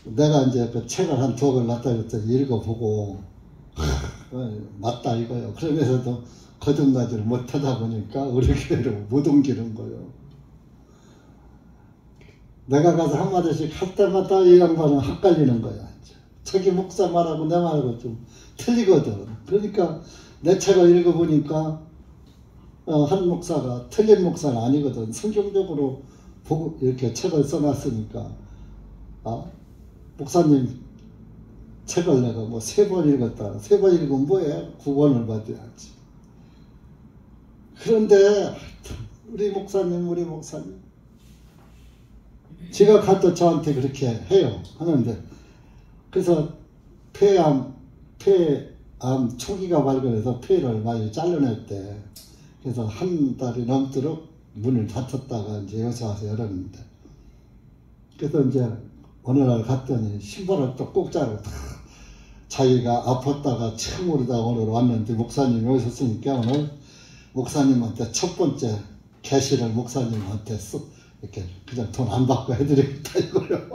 내가 이제 그 책을 한 2권 갖다 줬더니 읽어보고 맞다 이거요. 그러면서도 거듭나지를 못하다 보니까 우리 교회로 못 옮기는 거예요. 내가 가서 한마디씩 할 때마다 이 양반은 헷갈리는 거야. 자기 목사 말하고 내 말하고 좀 틀리거든. 그러니까 내 책을 읽어보니까 한 목사가 틀린 목사는 아니거든. 성경적으로 보고 이렇게 책을 써놨으니까 목사님 책을 내가 뭐 3번 읽었다. 3번 읽으면 뭐해? 9번을 받아야지. 그런데 우리 목사님 제가 가도 저한테 그렇게 해요. 하는데 그래서 폐암 초기가 발견해서 폐를 많이 잘라냈대. 그래서 한 달이 넘도록 문을 닫혔다가 이제 여기 와서 열었는데, 그래서 이제 어느 날 갔더니 신발을 또 공짜로 다 자기가 아팠다가 처음으로 다 오늘 왔는데 목사님이 오셨으니까 오늘 목사님한테 첫 번째 계시를 목사님한테 이렇게 그냥 돈 안 받고 해드리겠다 이거요.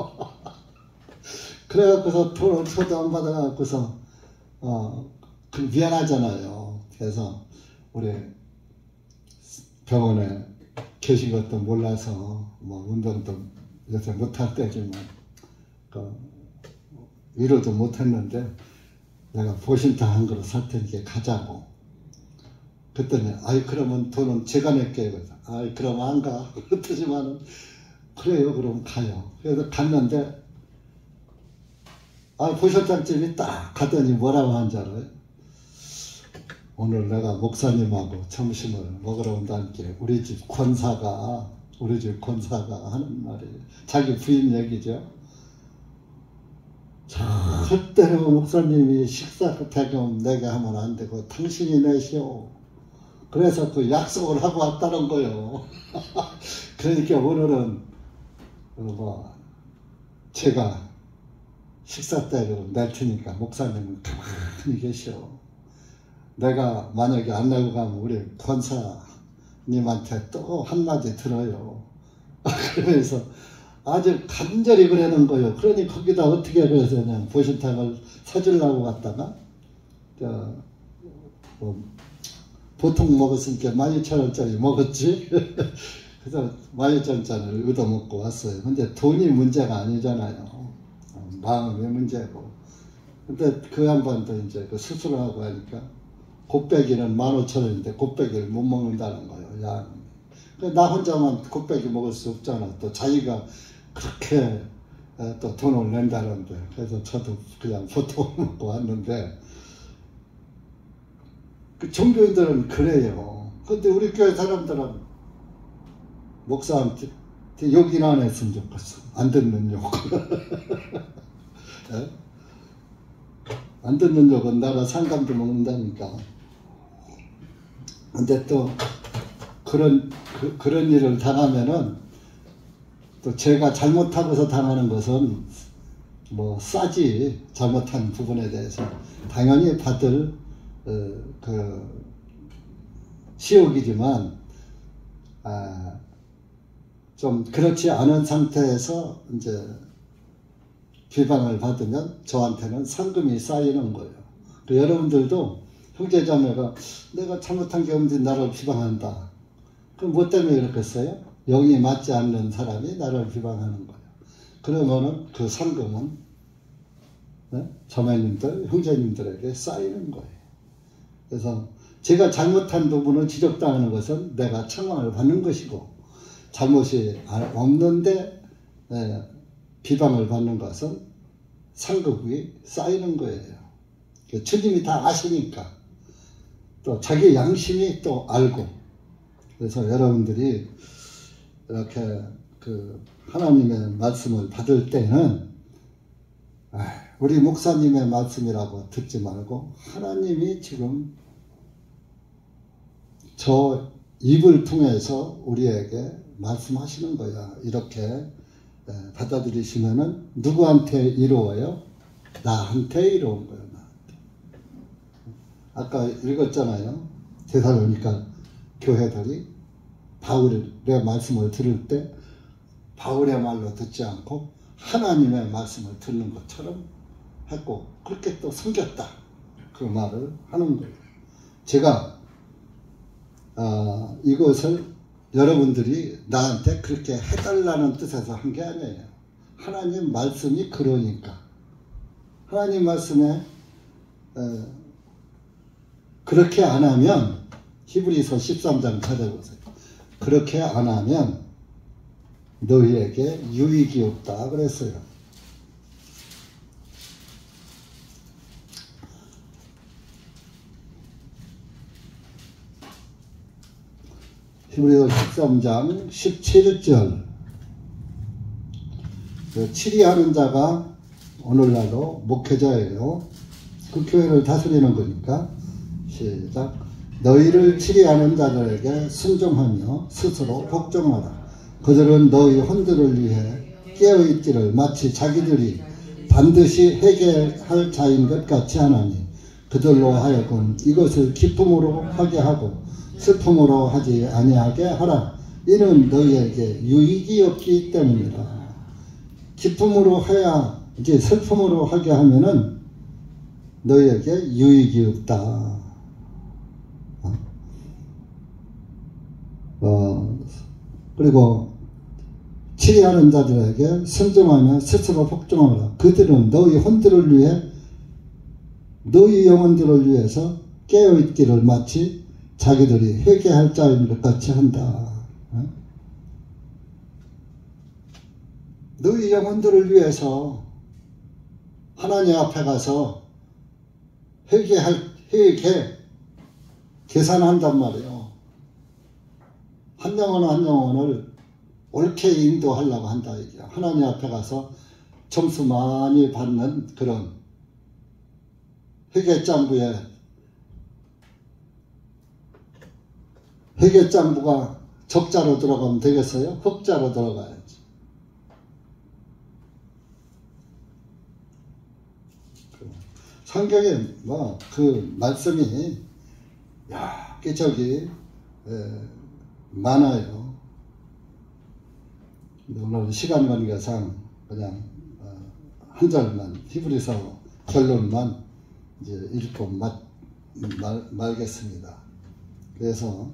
그래갖고서 돈을 저도 안 받아갖고서 그 미안하잖아요. 그래서 우리 병원에 계신 것도 몰라서 뭐 운동도 요새 못할 때지만 위로도 못했는데 내가 보신탕 한 그릇 살 테니까 가자고. 그랬더니 아이 그러면 돈은 제가 낼게요. 아이 그러면 안 가. 그렇지만은 그래요. 그럼 가요. 그래서 갔는데 보신탕집이 딱 가더니 뭐라고 한 줄 알아요? 오늘 내가 목사님하고 점심을 먹으러 온다니까 우리 집 권사가 하는 말이에요. 자기 부인 얘기죠. 절대로 목사님이 식사 대금 내게 하면 안 되고 당신이 내시오. 그래서 그 약속을 하고 왔다는 거예요. 그러니까 오늘은 제가 식사 대금 낼 테니까 목사님은 가만히 계시오. 내가 만약에 안 내고 가면 우리 권사님한테 또 한마디 들어요. 그러면서 아주 간절히 그러는 거예요. 그러니 거기다 어떻게 그래서 그냥 보신탕을 사주려고 갔다가 보통 먹었으니까 12,000원짜리 먹었지. 그래서 12,000원짜리를 얻어먹고 왔어요. 근데 돈이 문제가 아니잖아요. 마음의 문제고. 근데 그 양반도 이제 그 수술을 하고 하니까 곱빼기는 15,000원인데 곱빼기를 못 먹는다는 거예요. 양. 나 혼자만 곱빼기 먹을 수 없잖아. 또 자기가 그렇게 또 돈을 낸다는데. 그래서 저도 그냥 보통 먹고 왔는데, 그 종교인들은 그래요. 근데 우리 교회 사람들은 목사한테 욕이나 안 했으면 좋겠어. 안 듣는 욕. 네? 안 듣는 욕은 나라 상감도 먹는다니까. 근데 또 그런 일을 당하면은 또 제가 잘못하고서 당하는 것은 뭐 싸지. 잘못한 부분에 대해서 당연히 받을 그 시옥이지만 좀 그렇지 않은 상태에서 이제 비방을 받으면 저한테는 상금이 쌓이는 거예요. 여러분들도 형제자매가 내가 잘못한 게 없는데 나를 비방한다. 그럼 뭐 때문에 그렇겠어요? 영이 맞지 않는 사람이 나를 비방하는 거예요. 그러면은 그 상금은 자매님들, 형제님들에게 쌓이는 거예요. 그래서 제가 잘못한 부분을 지적당하는 것은 내가 책망을 받는 것이고, 잘못이 없는데 비방을 받는 것은 상급이 쌓이는 거예요. 주님이 다 아시니까, 또 자기 양심이 또 알고. 그래서 여러분들이 이렇게 그 하나님의 말씀을 받을 때는 우리 목사님의 말씀이라고 듣지 말고 하나님이 지금 저 입을 통해서 우리에게 말씀하시는 거야. 이렇게 받아들이시면은 누구한테 이루어요? 나한테 이루은 거예요. 나한테. 아까 읽었잖아요. 데살로니가 교회들이 바울의 말씀을 들을 때 바울의 말로 듣지 않고 하나님의 말씀을 듣는 것처럼 했고 그렇게 또 섬겼다. 그 말을 하는 거예요. 제가 이것을 여러분들이 나한테 그렇게 해달라는 뜻에서 한 게 아니에요. 하나님 말씀이 그러니까. 하나님 말씀에 그렇게 안 하면 히브리서 13장 찾아보세요. 그렇게 안 하면 너희에게 유익이 없다 그랬어요. 히브리서 13장 17절 치리하는 자가 오늘날로 목회자예요. 그 교회를 다스리는 거니까 시작. 너희를 치리하는 자들에게 순종하며 스스로 복종하라. 그들은 너희 혼들을 위해 깨어있기를 마치 자기들이 반드시 해결할 자인 것 같이 하나니 그들로 하여금 이것을 기쁨으로 하게 하고 슬픔으로 하지 아니하게 하라. 이는 너희에게 유익이 없기 때문이다. 기쁨으로 해야 이제 슬픔으로 하게 하면은 너희에게 유익이 없다. 그리고 치리하는 자들에게 순종하며 스스로 복종하라. 그들은 너희 혼들을 위해 너희 영혼들을 위해서 깨어있기를 마치 자기들이 회개할 자인 것 같이 한다. 너희 영혼들을 위해서 하나님 앞에 가서 계산한단 말이에요. 한 영혼 한 영혼을 옳게 인도하려고 한다. 하나님 앞에 가서 점수 많이 받는 그런 회계장부가 적자로 들어가면 되겠어요? 흑자로 들어가야지. 성경에 그 말씀이 여기저기 많아요. 오늘 시간 관계상 그냥 한 절만 히브리서 결론만 이제 읽고 말겠습니다. 그래서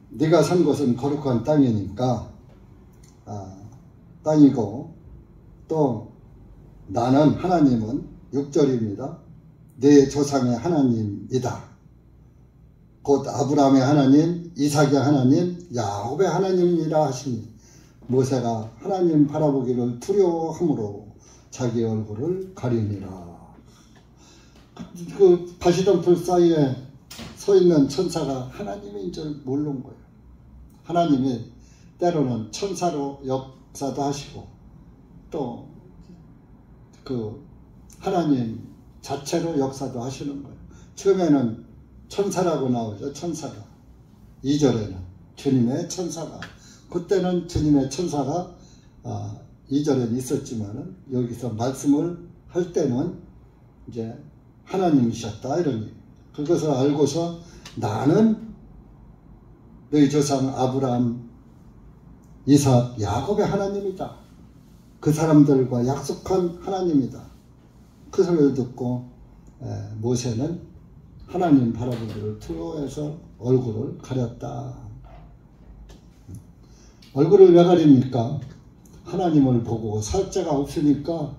네가 산 곳은 거룩한 땅이니까 땅이고 또 나는 하나님은 6절입니다. 내 조상의 하나님이다. 곧 아브라함의 하나님, 이삭의 하나님, 야곱의 하나님이라 하시니 모세가 하나님 바라보기를 두려워함으로 자기 얼굴을 가리니라. 그 바시덤불 사이에 서 있는 천사가 하나님인 줄 모르는 거예요. 하나님이 때로는 천사로 역사도 하시고 또 그 하나님 자체로 역사도 하시는 거예요. 처음에는 천사라고 나오죠. 천사가. 2절에는 주님의 천사가. 그때는 주님의 천사가 2절에는 있었지만은 여기서 말씀을 할 때는 이제 하나님이셨다 이런 그것을 알고서 나는 너희 조상 아브라함, 이삭, 야곱의 하나님이다. 그 사람들과 약속한 하나님이다. 그 소리를 듣고 모세는 하나님 바라보기를 두려워해서 얼굴을 가렸다. 얼굴을 왜 가립니까? 하나님을 보고 살 자가 없으니까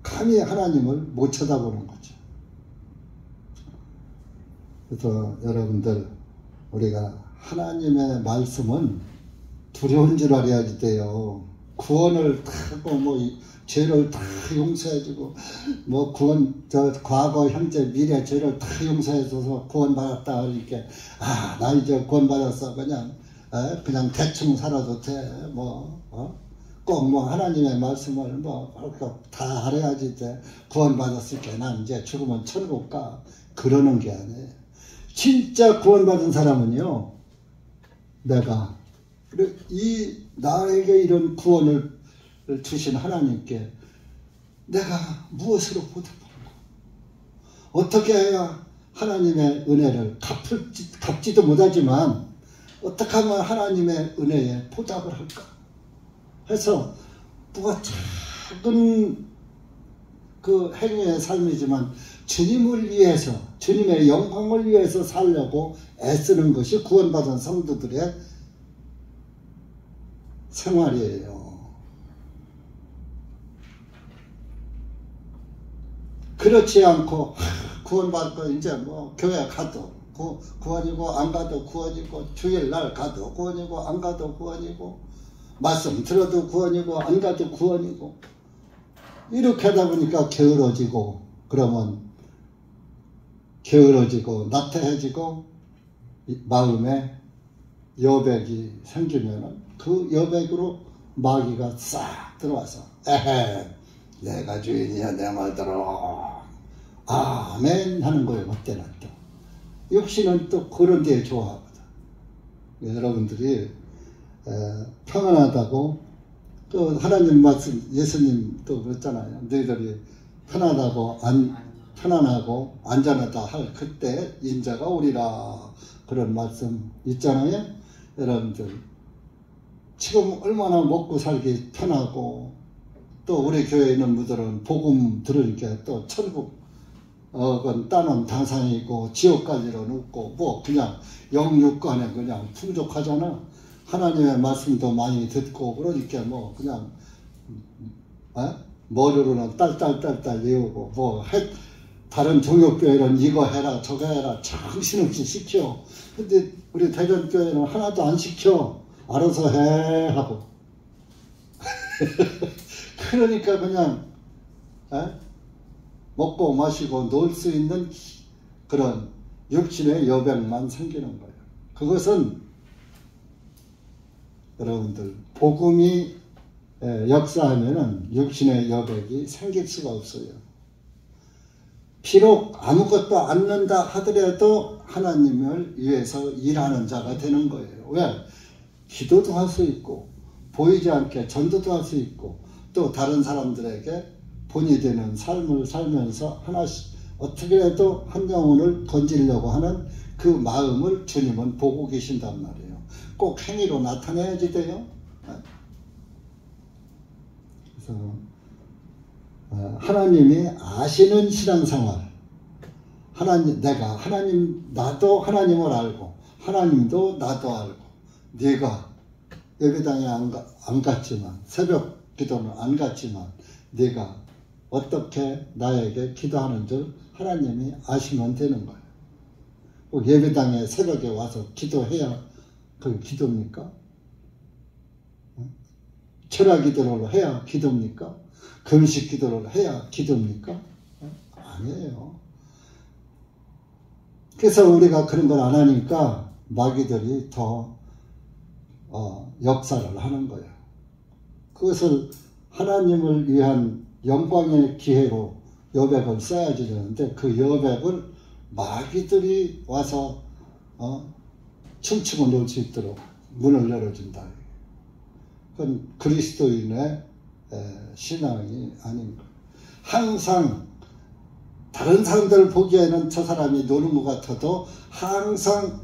감히 하나님을 못 쳐다보는 거죠. 그래서 여러분들 우리가 하나님의 말씀은 두려운 줄 알아야 돼요. 구원을 다 하고 죄를 다 용서해주고 구원 과거 현재 미래 죄를 다 용서해줘서 구원받았다 이렇게 나 이제 구원받았어 그냥 그냥 대충 살아도 돼. 꼭 하나님의 말씀을 다 알아야지 돼. 구원받았으니까 난 이제 죽으면 천국 가. 그러는 게 아니에요. 진짜 구원받은 사람은요, 내가 나에게 이런 구원을 주신 하나님께 내가 무엇으로 보답할까? 어떻게 해야 하나님의 은혜를 갚지도 못하지만 어떻게 하면 하나님의 은혜에 보답을 할까? 해서 뭐가 작은 그 행위의 삶이지만 주님을 위해서, 주님의 영광을 위해서 살려고 애쓰는 것이 구원받은 성도들의 생활이에요. 그렇지 않고 구원받고 이제 교회 가도 구원이고 안 가도 구원이고 주일날 가도 구원이고 안 가도 구원이고 말씀 들어도 구원이고 안 가도 구원이고 이렇게 하다 보니까 게으러지고 그러면 게으러지고 나태해지고 마음에 여백이 생기면 그 여백으로 마귀가 싹 들어와서 에헤 내가 주인이야 내 말 들어 아멘 하는 거예요. 그때는 또 육신은 또 그런 데에 좋아하거든. 여러분들이 평안하다고 또 하나님 말씀 예수님 또 그랬잖아요. 너희들이 편안하고 안전하다 할 그때 인자가 오리라 그런 말씀 있잖아요. 여러분들 지금 얼마나 먹고 살기 편하고 또 우리 교회에 있는 분들은 복음 들으니까 또 천국 땅은 당상이고 지옥까지로 눕고 그냥 영육간에 그냥 풍족하잖아. 하나님의 말씀도 많이 듣고 그러니까 그냥 머리로는 딸딸딸딸 외우고 다른 종교교회는 이거 해라 저거 해라 정신없이 시켜. 근데 우리 대전교회는 하나도 안 시켜. 알아서 해 하고 그러니까 그냥 먹고 마시고 놀 수 있는 그런 육신의 여백만 생기는 거예요. 그것은 여러분들 복음이 역사하면은 육신의 여백이 생길 수가 없어요. 비록 아무것도 않는다 하더라도 하나님을 위해서 일하는 자가 되는 거예요. 왜? 기도도 할 수 있고 보이지 않게 전도도 할 수 있고 또 다른 사람들에게 본이 되는 삶을 살면서 하나씩 어떻게 해도 한 영혼을 건지려고 하는 그 마음을 주님은 보고 계신단 말이에요. 꼭 행위로 나타내야지 돼요. 그래서 하나님이 아시는 신앙생활, 나도 하나님을 알고 하나님도 나도 알고 네가 예배당에 안 갔지만 새벽 기도는 안 갔지만 네가 어떻게 나에게 기도하는 줄 하나님이 아시면 되는 거예요. 꼭 예배당에 새벽에 와서 기도해야 그게 기도입니까? 철야 기도를 해야 기도입니까? 금식 기도를 해야 기도입니까? 아니에요. 그래서 우리가 그런 걸 안 하니까 마귀들이 더 역사를 하는 거예요. 그것을 하나님을 위한 영광의 기회로 여백을 써야지 되는데 그 여백을 마귀들이 와서 춤추고 놀 수 있도록 문을 열어준다. 그건 그리스도인의 신앙이 아닌 거예요. 항상 다른 사람들 보기에는 저 사람이 노는 것 같아도 항상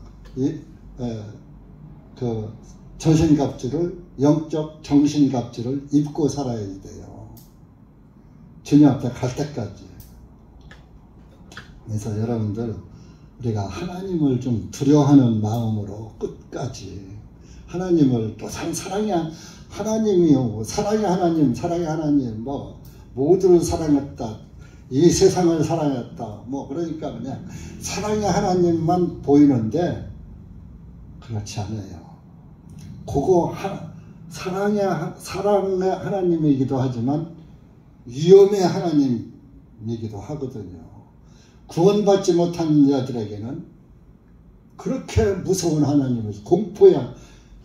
그 정신갑주를 영적 정신갑주를 입고 살아야 돼요. 주님 앞에 갈 때까지. 그래서 여러분들 우리가 하나님을 좀 두려워하는 마음으로 끝까지 하나님을 또 사랑의 하나님이요 사랑의 하나님 모두를 사랑했다 이 세상을 사랑했다 그러니까 그냥 사랑의 하나님만 보이는데 그렇지 않아요. 그거 사랑의 하나님이기도 하지만 위험의 하나님이기도 하거든요. 구원받지 못한 자들에게는 그렇게 무서운 하나님을 공포야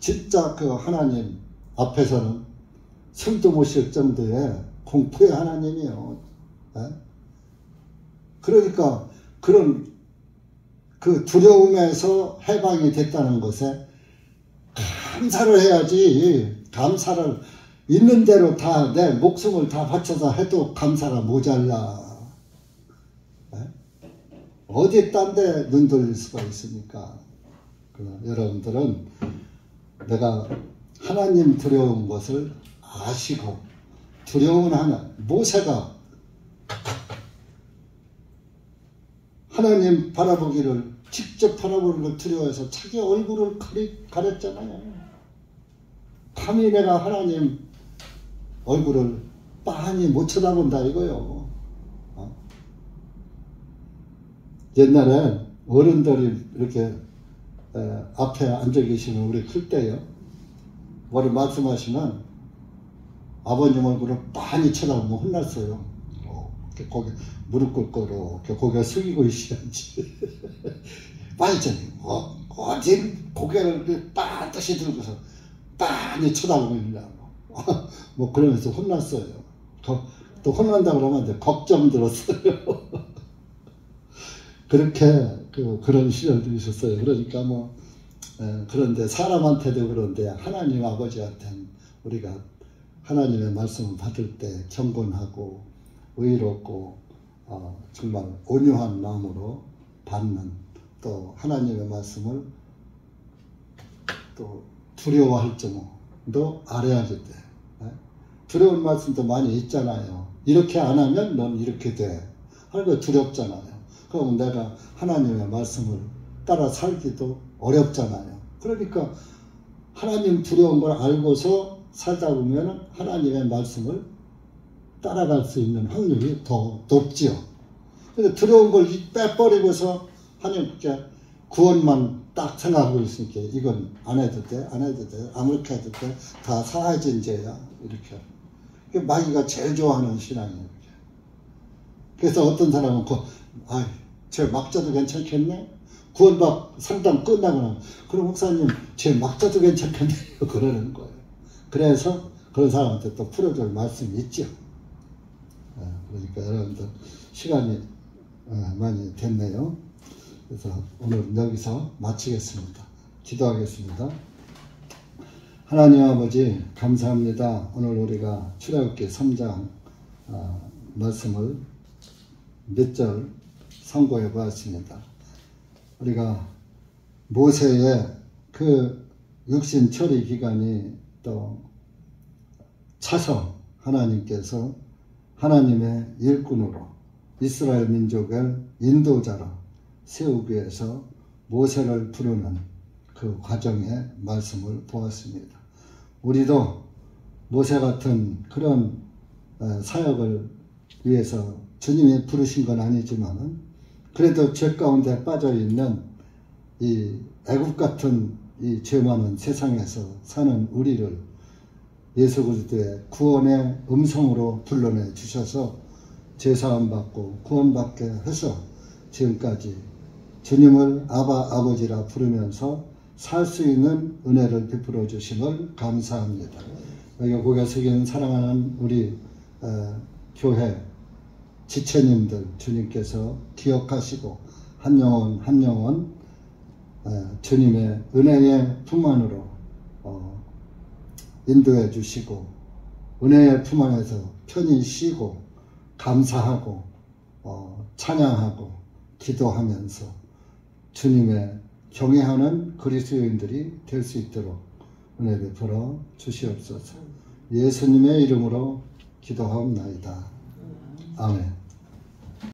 진짜 그 하나님 앞에서는 숨도 못 쉴 정도의 공포의 하나님이요. 예? 그러니까 그런 그 두려움에서 해방이 됐다는 것에 감사를 해야지. 감사를 있는 대로 다 내 목숨을 다 바쳐서 해도 감사가 모자라. 예? 어디 딴 데 눈 돌릴 수가 있습니까? 여러분들은 내가 하나님 두려운 것을 아시고 두려운 모세가 하나님 바라보기를 직접 바라보는 걸 두려워해서 자기 얼굴을 가렸잖아요. 감히 내가 하나님 얼굴을 빤히 못 쳐다본다 이거요. 옛날에 어른들이 이렇게 앞에 앉아 계시면 우리 클 때요. 뭐를 말씀하시면 아버님 얼굴을 빤히 쳐다보면 혼났어요. 거기 무릎 꿇고 고개 숙이고 있어야지. 완전히 어디 고개를 빤듯이 들고서 빤히 쳐다보고 있냐고. 뭐 그러면서 혼났어요. 또 혼난다 그러면 이제 걱정 들었어요. 그렇게 그런 시절도 있었어요. 그러니까 뭐 그런데 사람한테도 그런데 하나님 아버지한테는 우리가 하나님의 말씀을 받을 때 경건하고 의롭고 정말 온유한 마음으로 받는, 또 하나님의 말씀을 또 두려워할 정도 알아야 될 때, 두려운 말씀도 많이 있잖아요. 이렇게 안 하면 넌 이렇게 돼. 하는 두렵잖아요. 그럼 내가 하나님의 말씀을 따라 살기도 어렵잖아요. 그러니까 하나님 두려운 걸 알고서 살다 보면 하나님의 말씀을 따라갈 수 있는 확률이 더 높지요. 근데 두려운 걸 빼버리고서 하나님께 구원만 딱 생각하고 있으니까 이건 안 해도 돼, 안 해도 돼, 아무렇게 해도 돼, 다 사해진 죄야. 이렇게. 마귀가 제일 좋아하는 신앙이에요. 그래서 어떤 사람은 죄 막자도 괜찮겠네? 구원받 상담 끝나고 그럼 목사님 죄 막자도 괜찮겠네요. 그러는 거예요. 그래서 그런 사람한테 또 풀어줄 말씀이 있죠. 그러니까 여러분들 시간이 많이 됐네요. 그래서 오늘 여기서 마치겠습니다. 기도하겠습니다. 하나님 아버지 감사합니다. 오늘 우리가 출애굽기 3장 말씀을 몇 절 상고해 보았습니다. 우리가 모세의 그 육신 처리 기간이 또 차서 하나님께서 하나님의 일꾼으로 이스라엘 민족을 인도자로 세우기 위해서 모세를 부르는 그 과정의 말씀을 보았습니다. 우리도 모세 같은 그런 사역을 위해서 주님이 부르신 건 아니지만 그래도 죄 가운데 빠져있는 이 애국 같은 이 죄 많은 세상에서 사는 우리를 예수 그리스도의 구원의 음성으로 불러내 주셔서 죄사함 받고 구원받게 해서 지금까지 주님을 아버지라 부르면서 살 수 있는 은혜를 베풀어 주심을 감사합니다. 여기 고개 숙인 사랑하는 우리 교회 지체님들 주님께서 기억하시고 한 영혼 한 영혼 주님의 은혜의 품 안으로 인도해 주시고 은혜의 품 안에서 편히 쉬고 감사하고 찬양하고 기도하면서 주님의 경외하는 그리스도인들이 될 수 있도록 은혜 베풀어 주시옵소서. 예수님의 이름으로 기도하옵나이다. 아멘.